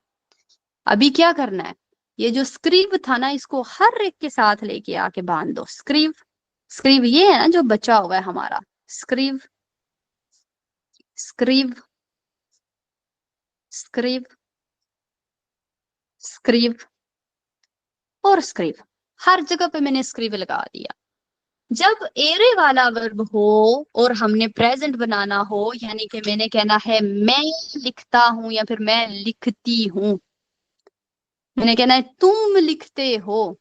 अभी क्या करना है, ये जो स्क्रीव था ना इसको हर एक के साथ लेके आके बांध दो। स्क्रीव, स्क्रीव ये है ना जो बचा हुआ है हमारा, स्क्रीव स्क्रीव स्क्रीव स्क्रीव और स्क्रीव, हर जगह पे मैंने स्क्रीव लगा दिया। जब एरे वाला वर्ब हो और हमने प्रेजेंट बनाना हो, यानी कि मैंने कहना है मैं लिखता हूं या फिर मैं लिखती हूं, मैंने कहना है तुम लिखते हो,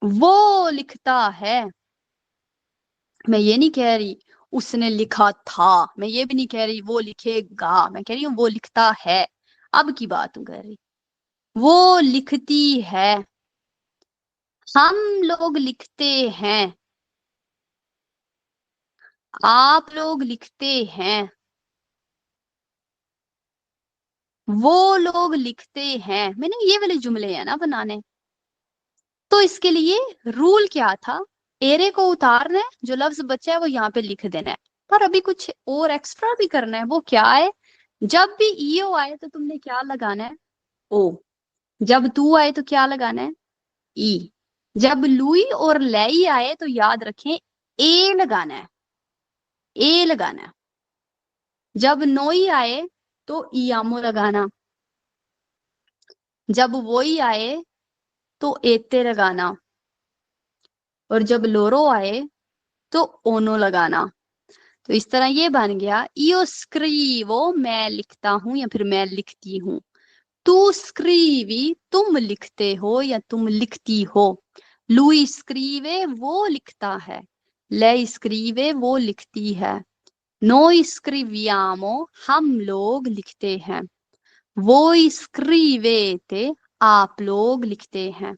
वो लिखता है। मैं ये नहीं कह रही उसने लिखा था, मैं ये भी नहीं कह रही वो लिखेगा, मैं कह रही हूँ वो लिखता है। अब की बात हूँ कर रही, वो लिखती है, हम लोग लिखते हैं, आप लोग लिखते हैं, वो लोग लिखते हैं। मैंने ये वाले जुमले हैं ना बनाने। तो इसके लिए रूल क्या था, एरे को उतारना है, जो लफ्ज बचा है वो यहाँ पे लिख देना है। पर अभी कुछ और एक्स्ट्रा भी करना है, वो क्या है, जब भी ईओ आए तो तुमने क्या लगाना है, ओ। जब तू आए तो क्या लगाना है, ई। जब लुई और लई आए तो याद रखें ए लगाना है, ए लगाना है। जब नोई आए तो इयामो लगाना, जब वोई आए तो एते लगाना, और जब लोरो आए तो ओनो लगाना। तो इस तरह ये बन गया इयो स्क्रीवो, मैं लिखता हूं या फिर मैं लिखती हूं। तू स्क्रीवी, तुम लिखते हो या तुम लिखती हो। लुई स्क्रीवे, वो लिखता है। लेई स्क्रीवे, वो लिखती है। नोई स्क्रिवियामो, हम लोग लिखते हैं। वोई स्क्रीवेते, आप लोग लिखते हैं।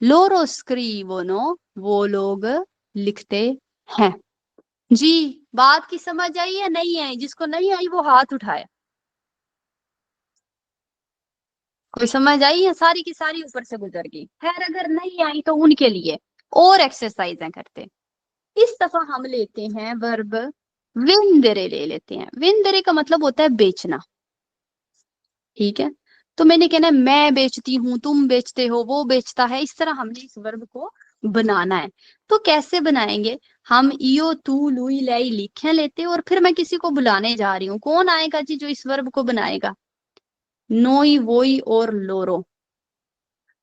लोरो स्क्रीवोनो, वो लोग लिखते हैं। जी बात की समझ आई या नहीं आई, जिसको नहीं आई वो हाथ उठाए। कोई समझ आई या सारी की सारी ऊपर से गुजर गई, खैर अगर नहीं आई तो उनके लिए और एक्सरसाइजें करते। इस दफा हम लेते हैं वर्ब विंदरे, ले लेते हैं। विंदरे का मतलब होता है बेचना, ठीक है। तो मैंने कहना है मैं बेचती हूँ, तुम बेचते हो, वो बेचता है, इस तरह हमने इस वर्ब को बनाना है। तो कैसे बनाएंगे? हम इयो तू लुई लाई लिखे लेते और फिर मैं किसी को बुलाने जा रही हूँ। कौन आएगा जी जो इस वर्ब को बनाएगा? नोई वोई और लोरो।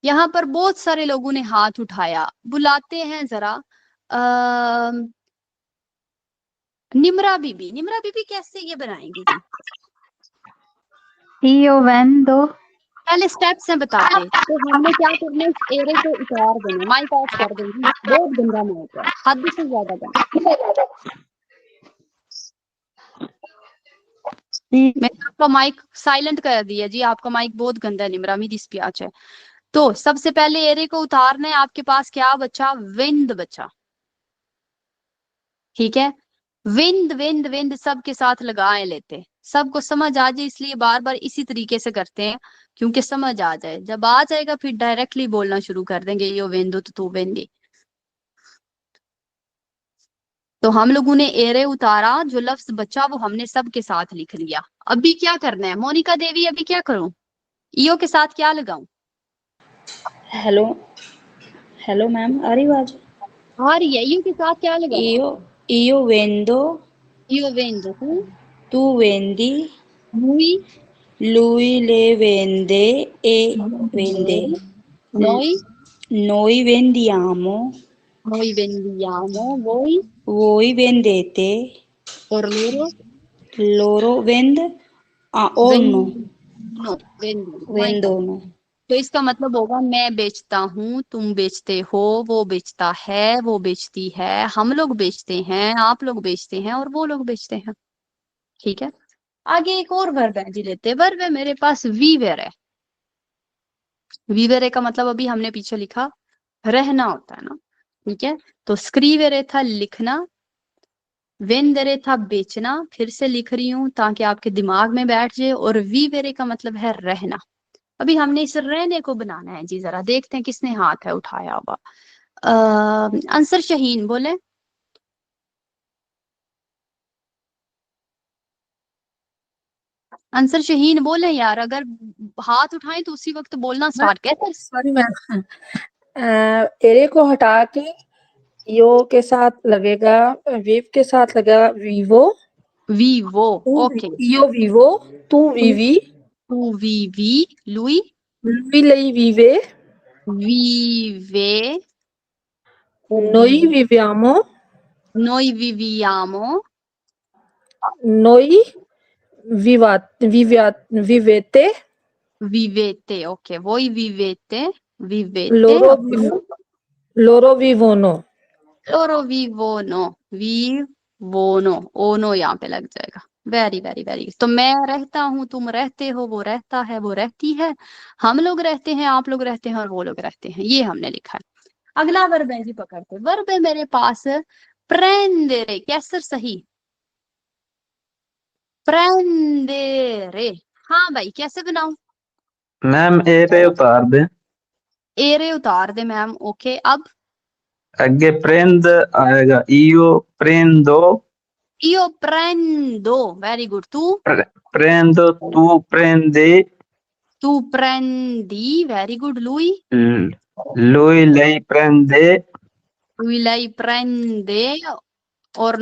यहाँ पर बहुत सारे लोगों ने हाथ उठाया। बुलाते हैं जरा निम्रा बीबी। निम्रा बीबी कैसे ये बनाएंगी जी? io vendo, पहले स्टेप्स हैं बताते। तो हमने क्या करना है? इस एरे को उतार देना, माइक ऑफ कर देंगे। बहुत गंदा माइक है, हद से ज्यादा गंदा। मैंने आपका माइक साइलेंट कर दिया जी। आपका माइक बहुत गंदा है निम्रा, मी दिस्पियाच है। तो सबसे पहले एरे को उतारना है। आपके पास क्या बचा? विंद बचा। ठीक है, विंद विंद विंद सबके साथ लगाए लेते। सबको समझ आ जाए इसलिए बार बार इसी तरीके से करते हैं, क्योंकि समझ आ जाए। जब आ जाएगा फिर डायरेक्टली बोलना शुरू कर देंगे, यो वेंदो तो तू वेंदी। तो हम लोगों ने एरे उतारा, जो लफ्ज बचा वो हमने सबके साथ लिख लिया। अभी क्या करना है मोनिका देवी? अभी क्या करूं? ईओ के साथ क्या लगाऊं? हेलो हेलो मैम, आ रही आवाज? आ रही है। ईओ के साथ क्या लगाऊं? इयो वेंदो, ईओ वेंदो तू वेंदी, लुई लुई ले वेंदे, ए वेंदे, नोई noi vendiamo, noi vendiamo, voi vendete, और loro vendono, vendono। तो इसका मतलब होगा मैं बेचता हूँ, तुम बेचते हो, वो बेचता है, वो बेचती है, हम लोग बेचते हैं, आप लोग बेचते हैं और वो लोग बेचते हैं। ठीक है, आगे एक और वर्ब है जी लेते। वर्ब है मेरे पास वीवेर है। वीवेरे का मतलब अभी हमने पीछे लिखा रहना होता है ना। ठीक है, तो स्क्रीवेरे था लिखना, वेंदरे था बेचना। फिर से लिख रही हूँ ताकि आपके दिमाग में बैठ जाए। और वीवेरे का मतलब है रहना। अभी हमने इस रहने को बनाना है जी। जरा देखते हैं किसने हाथ है उठाया हुआ। अंसर शहीन बोले। अंसर शहीन बोले यार, अगर हाथ उठाएं तो उसी वक्त बोलना स्टार्ट कर। सॉरी मैम, एरे को हटा के यो के साथ लगेगा, वेव के साथ लगेगा वीवो। वीवो, ओके। यो वीवो, तू वीवी, तू वीवी, लुई लुई लई वीवे, वीवे, नोई विवियामो, noi viviamo, नोई विवेते, vivete, ok, voi vivete, लोरो लोरो विवोनो, loro vivono, vivono, ono यहाँ पे लग जाएगा। Very very very. तो मैं रहता हूँ, तुम रहते हो, वो रहता है, वो रहती है, हम लोग रहते हैं, आप लोग रहते हैं और वो लोग रहते हैं। ये हमने लिखा है। अगला वर्ब है जी, पकड़ते। वर्ब है मेरे पास प्रेंदेरे। कैसर सही? प्रेंदेरे। हाँ भाई, कैसे बनाऊं? मैम ए पे उतार दे। एरे उतार दे मैम। ओके, अब आगे प्रेंद आएगा, इयो प्रेंदो, io prendo, वेरी गुड। तू प्रेंदो, तू प्रेंदे, तू prendi, very good. lui lui lei prende, lei prende और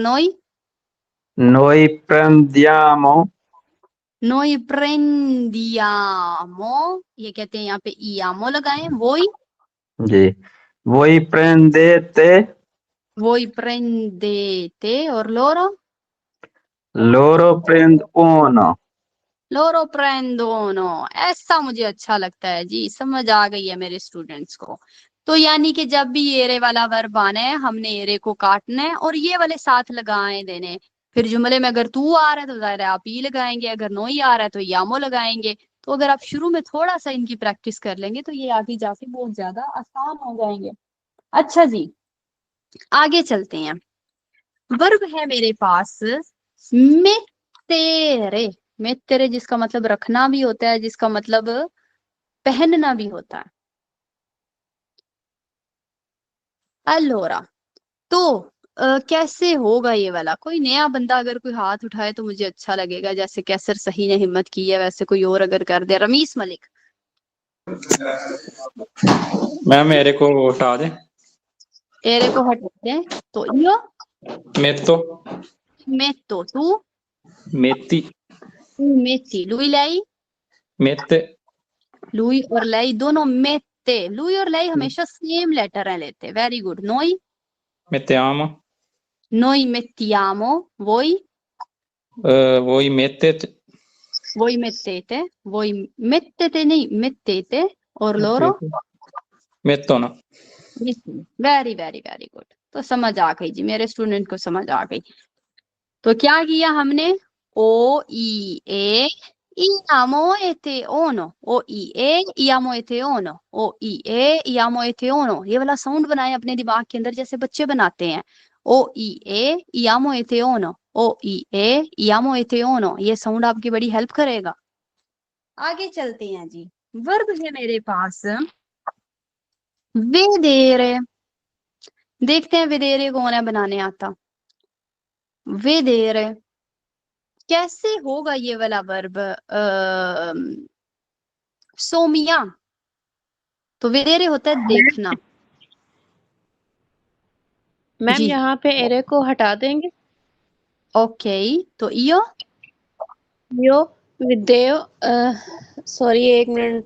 noi prendiamo, noi prendiamo। ये कहते हैं यहाँ पे iamo लगाएं। जी, voi prendete, voi prendete और loro prendono। loro prendono। ऐसा मुझे अच्छा लगता है जी, समझ आ गई है मेरे स्टूडेंट्स को। तो यानी कि जब भी एरे वाला वर्ब आना है, हमने एरे को काटना है और ये वाले साथ लगाए देने। फिर जुमले में अगर तू आ रहा है तो जाहिर है आप ई लगाएंगे, अगर नोई आ रहा है तो यामो लगाएंगे। तो अगर आप शुरू में थोड़ा सा इनकी प्रैक्टिस कर लेंगे तो ये आगे जाके बहुत ज्यादा आसान हो जाएंगे। अच्छा जी, आगे चलते हैं। वर्ब है मेरे पास मेत्तेरे। मेत्तेरे जिसका मतलब रखना भी होता है, जिसका मतलब पहनना भी होता है। अलोरा, तो कैसे होगा ये वाला? कोई नया बंदा अगर कोई हाथ उठाए तो मुझे अच्छा लगेगा। जैसे कैसर सही ने हिम्मत की है, वैसे कोई और अगर कर दे। रमीस मलिक। मैम मेरे को हटा दे। एरे को हटाते हैं तो io metto, metto, tu metti, metti, lui mette, और lei दोनों mette, lui और lei हमेशा सेम लेटर है लेते। Very good. mettiamo, noi mettiamo, voi voi mettete, voi mettete नहीं mettete और loro mettono. Very very very good. तो समझ आ गई जी, मेरे स्टूडेंट को समझ आ गई। तो क्या किया हमने, o i e iamo e te ono, o i e iamo e te ono, o i e iamo e te ono, ये वाला साउंड बनाए अपने दिमाग के अंदर जैसे बच्चे बनाते हैं। o i e iamo e te ono, o i e iamo e te ono, ये साउंड आपकी बड़ी हेल्प करेगा। आगे चलते हैं जी। वर्ब है मेरे पास vedere, देखते हैं vedere कौन है बनाने आता। vedere कैसे होगा ये वाला वर्ब, सोमिया। तो vedere होता है देखना। मैम जी यहाँ पे एरे को हटा देंगे। ओके, तो io यो विदेयो, सॉरी एक मिनट,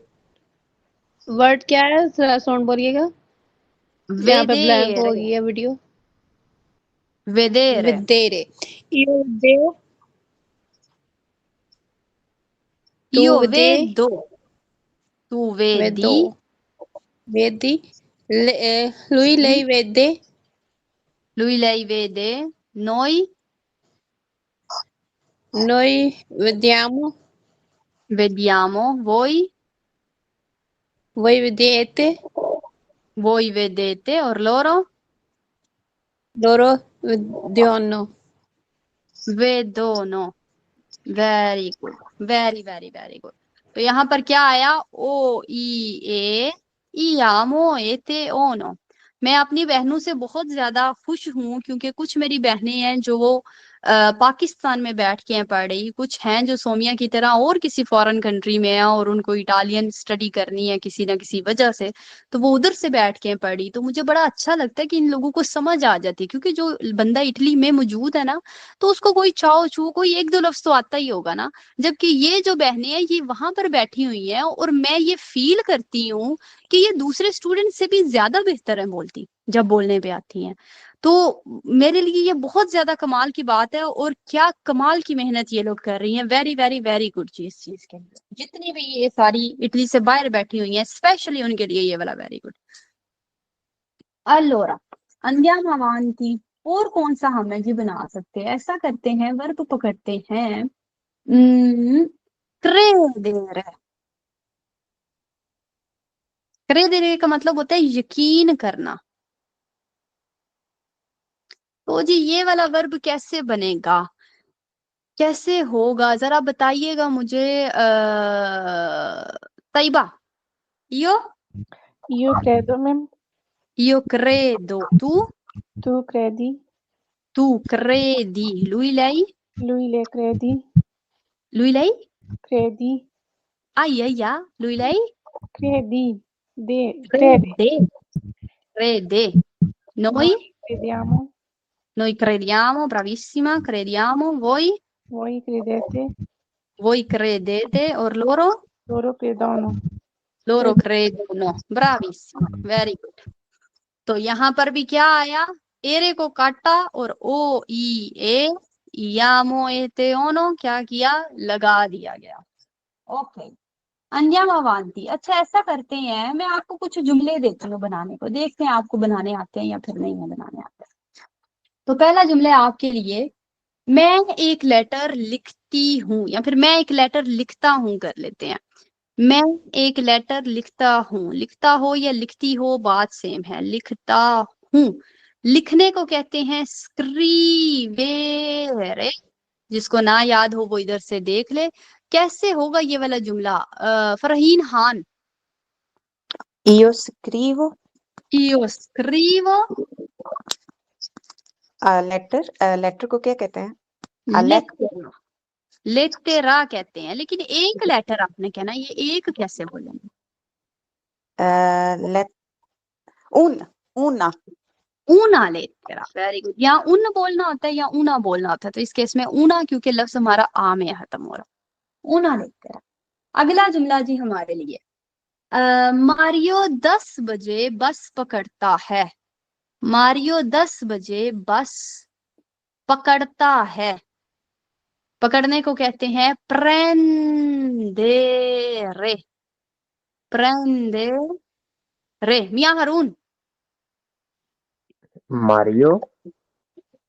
वर्ड क्या है, साउंड बोलिएगा। यहाँ पे ब्लैंक हो vedere, गई है वीडियो। vedere, विदेरे, io विदेयो, तू io विदे, vedo, tu वेदो, vedi, वेदी, lui sì, lei vede, lui lei vede, noi vediamo, vediamo, voi vedete और loro vedono। vedono। Very good, very very very good. तो यहाँ पर क्या आया, ओ ई ए इयामो एते ओनो। मैं अपनी बहनों से बहुत ज्यादा खुश हूँ क्योंकि कुछ मेरी बहनें हैं जो वो पाकिस्तान में बैठ के हैं पढ़ रही, कुछ हैं जो सोमिया की तरह और किसी फॉरेन कंट्री में है और उनको इटालियन स्टडी करनी है किसी ना किसी वजह से, तो वो उधर से बैठ के हैं पढ़ी। तो मुझे बड़ा अच्छा लगता है कि इन लोगों को समझ आ जाती है, क्योंकि जो बंदा इटली में मौजूद है ना, तो उसको कोई चाओ चू कोई एक दो लफ्ज तो आता ही होगा ना, जबकि ये जो बहनें हैं ये वहां पर बैठी हुई हैं और मैं ये फील करती हूँ कि ये दूसरे स्टूडेंट से भी ज्यादा बेहतर है बोलती, जब बोलने पे आती हैं। तो मेरे लिए ये बहुत ज्यादा कमाल की बात है और क्या कमाल की मेहनत ये लोग कर रही हैं। वेरी वेरी वेरी गुड चीज चीज के लिए, जितनी भी ये सारी इटली से बाहर बैठी हुई हैं स्पेशली उनके लिए ये वाला वेरी गुड। अलोरा अंदियाम अवांती, और कौन सा हम जी बना सकते हैं, ऐसा करते हैं वर्ब पकड़ते हैं, क्रेदेरे। क्रेदेरे का मतलब होता है यकीन करना। तो जी ये वाला वर्ब कैसे बनेगा, कैसे होगा, जरा बताइएगा मुझे। Tayyaba, io credo ma'am, io credo, tu credi, tu credi, lui lei le credi, lei, credi, aia, lui lei credi, crede, crede, noi crediamo, crediamo, bravissima, crediamo, voi credete, credete और loro credono, credono, bravissima, very good। तो यहाँ पर भी क्या आया, array को काटा और ओ ई ए यामो एते ओनो क्या किया, लगा दिया गया। ओके, अंजाम अवांती। अच्छा ऐसा करते हैं, मैं आपको कुछ जुमले देती हूँ बनाने को, देखते हैं आपको बनाने आते हैं या फिर नहीं है बनाने आते। तो पहला जुमला आपके लिए, मैं एक लेटर लिखती हूँ या फिर मैं एक लेटर लिखता हूँ कर लेते हैं। मैं एक लेटर लिखता हूँ, लिखता हो या लिखती हो बात सेम है, लिखता हूँ। लिखने को कहते हैं स्क्रीवेरे, जिसको ना याद हो वो इधर से देख ले। कैसे होगा ये वाला जुमला, Farheen Khan. Io scrivo io scrivo letter को क्या कहते हैं? लेटेरा, लेटेरा कहते हैं, लेकिन एक लेटर आपने कहना, ये एक कैसे बोलेंगे? una ऊना लेतेरा, वेरी गुड। यहाँ उन बोलना होता है या ऊना बोलना होता है, तो इस केस में ऊना, क्योंकि लफ्ज हमारा आ में खत्म हो रहा। ऊना लेतेरा। अगला जुमला जी हमारे लिए, मारियो 10 बजे बस पकड़ता है। मारियो 10 बजे बस पकड़ता है। पकड़ने को कहते हैं प्रेंदेरे। प्रेंदेरे। मियां Haroon. Mario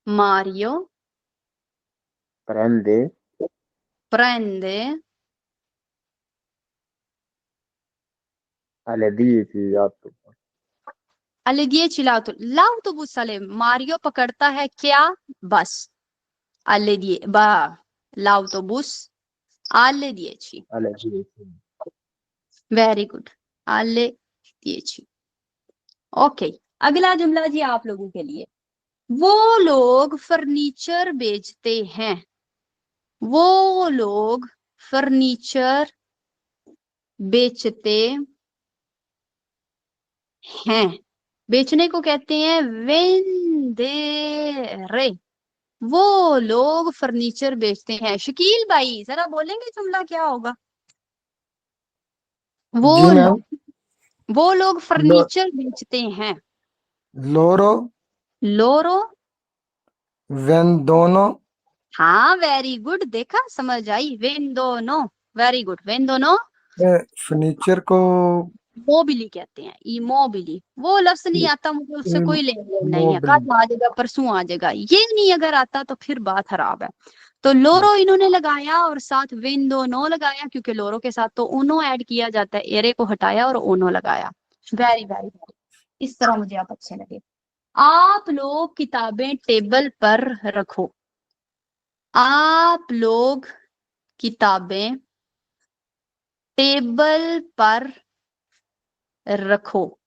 Mario prende prende alle 10 l'autobus. alle 10 l'autobus sale। Mario पकड़ता है क्या? बस। alle 10 l'autobus alle 10। Alle 10. Very good, alle 10। Okay, अगला जुमला जी आप लोगों के लिए, वो लोग फर्नीचर बेचते हैं। वो लोग फर्नीचर बेचते हैं। बेचने को कहते हैं वेंदेरे। वो लोग फर्नीचर बेचते हैं। शकील भाई जरा बोलेंगे जुमला क्या होगा? वो जी मैम। लोग वो लोग फर्नीचर बेचते हैं। लोरो लोरो। वेंदोनो हाँ वेरी गुड, देखा समझ आई। वेंदोनो, वेरी गुड। वेंदोनो फर्नीचर को मोबिली कहते हैं। इमोबिली। वो लफ्ज नहीं आता मुझे, उससे कोई लेन देन नहीं है। मोबिली। कल आ जाएगा, परसों आ जाएगा, ये नहीं अगर आता तो फिर बात खराब है। तो लोरो इन्होंने लगाया और साथ विंडो लगाया, क्योंकि लोरो के साथ तो ओनो ऐड किया जाता है। एरे को हटाया और ओनो लगाया। वेरी वेरी वेरी, इस तरह मुझे आप अच्छे लगे। आप लोग किताबें टेबल पर रखो। आप लोग किताबें टेबल पर रखो।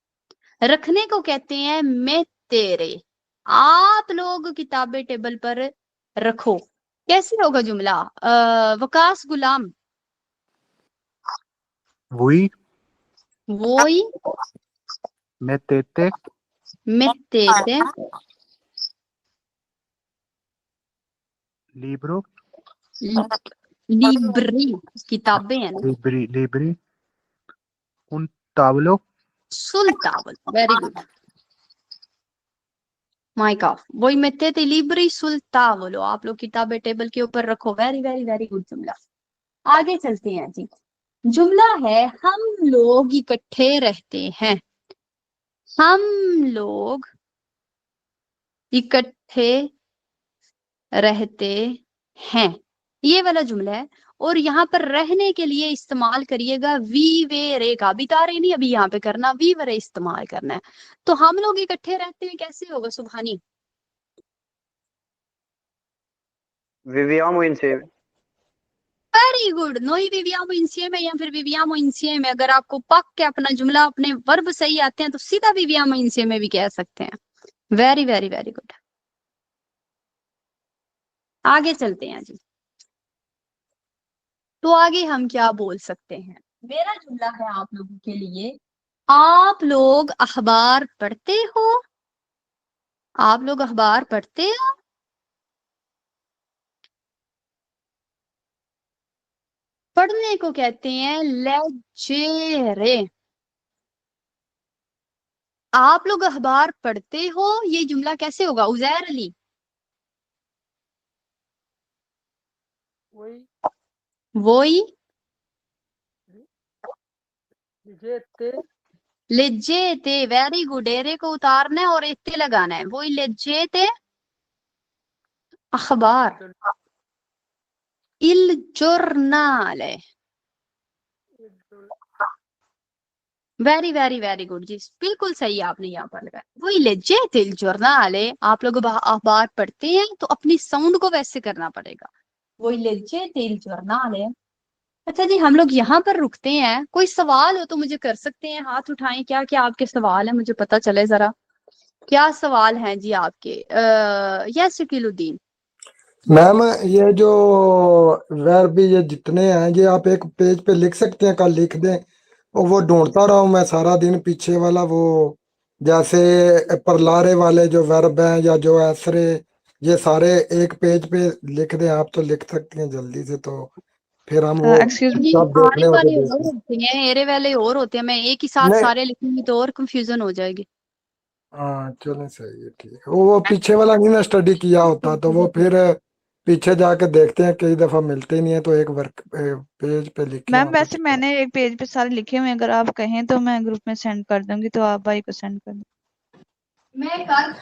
रखने को कहते हैं मैं तेरे। आप लोग किताबें टेबल पर रखो। कैसे होगा जुमला? वकास गुलाम। Voi वोई mettete mettete libro libri, किताबें है ना, libri un tavolo sul tavolo। Very good, mic off. वही mettete libri sul tavolo। आप लोग किताबें टेबल के ऊपर रखो। वेरी वेरी वेरी गुड जुमला। आगे चलते हैं जी। जुमला है हम लोग इकट्ठे रहते हैं। हम लोग इकट्ठे रहते हैं, ये वाला जुमला है। और यहाँ पर रहने के लिए इस्तेमाल करिएगा वी वे रे का। अभी तारे नहीं, अभी यहाँ पे करना वी वे रे इस्तेमाल करना है। तो हम लोग इकट्ठे रहते हैं कैसे होगा Subhani? Viviamo insieme. Very good. नोई विवियामो इंसिएमे या फिर विवियामो इंसिएमे। अगर आपको पक के अपना जुमला अपने वर्ब सही आते हैं तो सीधा विवियामो इंसिएमे भी कह सकते हैं। Very very very good. आगे चलते हैं जी। तो आगे हम क्या बोल सकते हैं? मेरा जुमला है आप लोगों के लिए, आप लोग अखबार पढ़ते हो। आप लोग अखबार पढ़ते हो। पढ़ने को कहते हैं लेजेरे। आप लोग अखबार पढ़ते हो, ये जुमला कैसे होगा उजैर अली? वही लेजेते। Very good. एरे को उतारना है और एते लगाना है। वही लेजेते अखबार। इल giornale। Very very very good जी, बिल्कुल सही आपने यहाँ पर लगाया। वही लेजेते il giornale। आप लोग अखबार पढ़ते हैं तो अपनी साउंड को वैसे करना पड़ेगा। वही लेजेते il giornale। अच्छा जी, हम लोग यहाँ पर रुकते हैं। कोई सवाल हो तो मुझे कर सकते हैं, हाथ उठाएं। क्या क्या आपके सवाल है, मुझे पता चले जरा। क्या सवाल हैं जी आपके? यस शकीलुद्दीन। मैम ये जो वर्ब ये जितने हैं ये आप एक पेज पे लिख सकते हैं? कल लिख दें और वो ढूंढता रहा हूँ मैं सारा दिन पीछे वाला वो जैसे परलारे वाले जो वर्ब हैं या जो आसरे, ये सारे एक पेज पे लिख दें आप तो लिख सकती हैं जल्दी से, तो फिर हम वो एक्सक्यूज मी, सब देखने आरे होते वाले देख और लें। होते हैं, एरे वाले और होते हैं। मैं एक ही साथ नहीं, सारे लिखूंगी तो और कंफ्यूजन हो जाएगी। हाँ चलें सही है, ठीक है। वो पीछे वाला नहीं ना स्टडी किया होता, तो वो फिर पीछे जाके देखते हैं, कई दफा मिलते ही नहीं है, तो एक वर्क पेज पे लिखे मैम हों तो वैसे ठीक है। मैंने एक पेज पे सारे लिखे हुए हैं, अगर आप कहें तो मैं ग्रुप में सेंड कर दूंगी, तो आप भाई को सेंड कर दें। मैं कल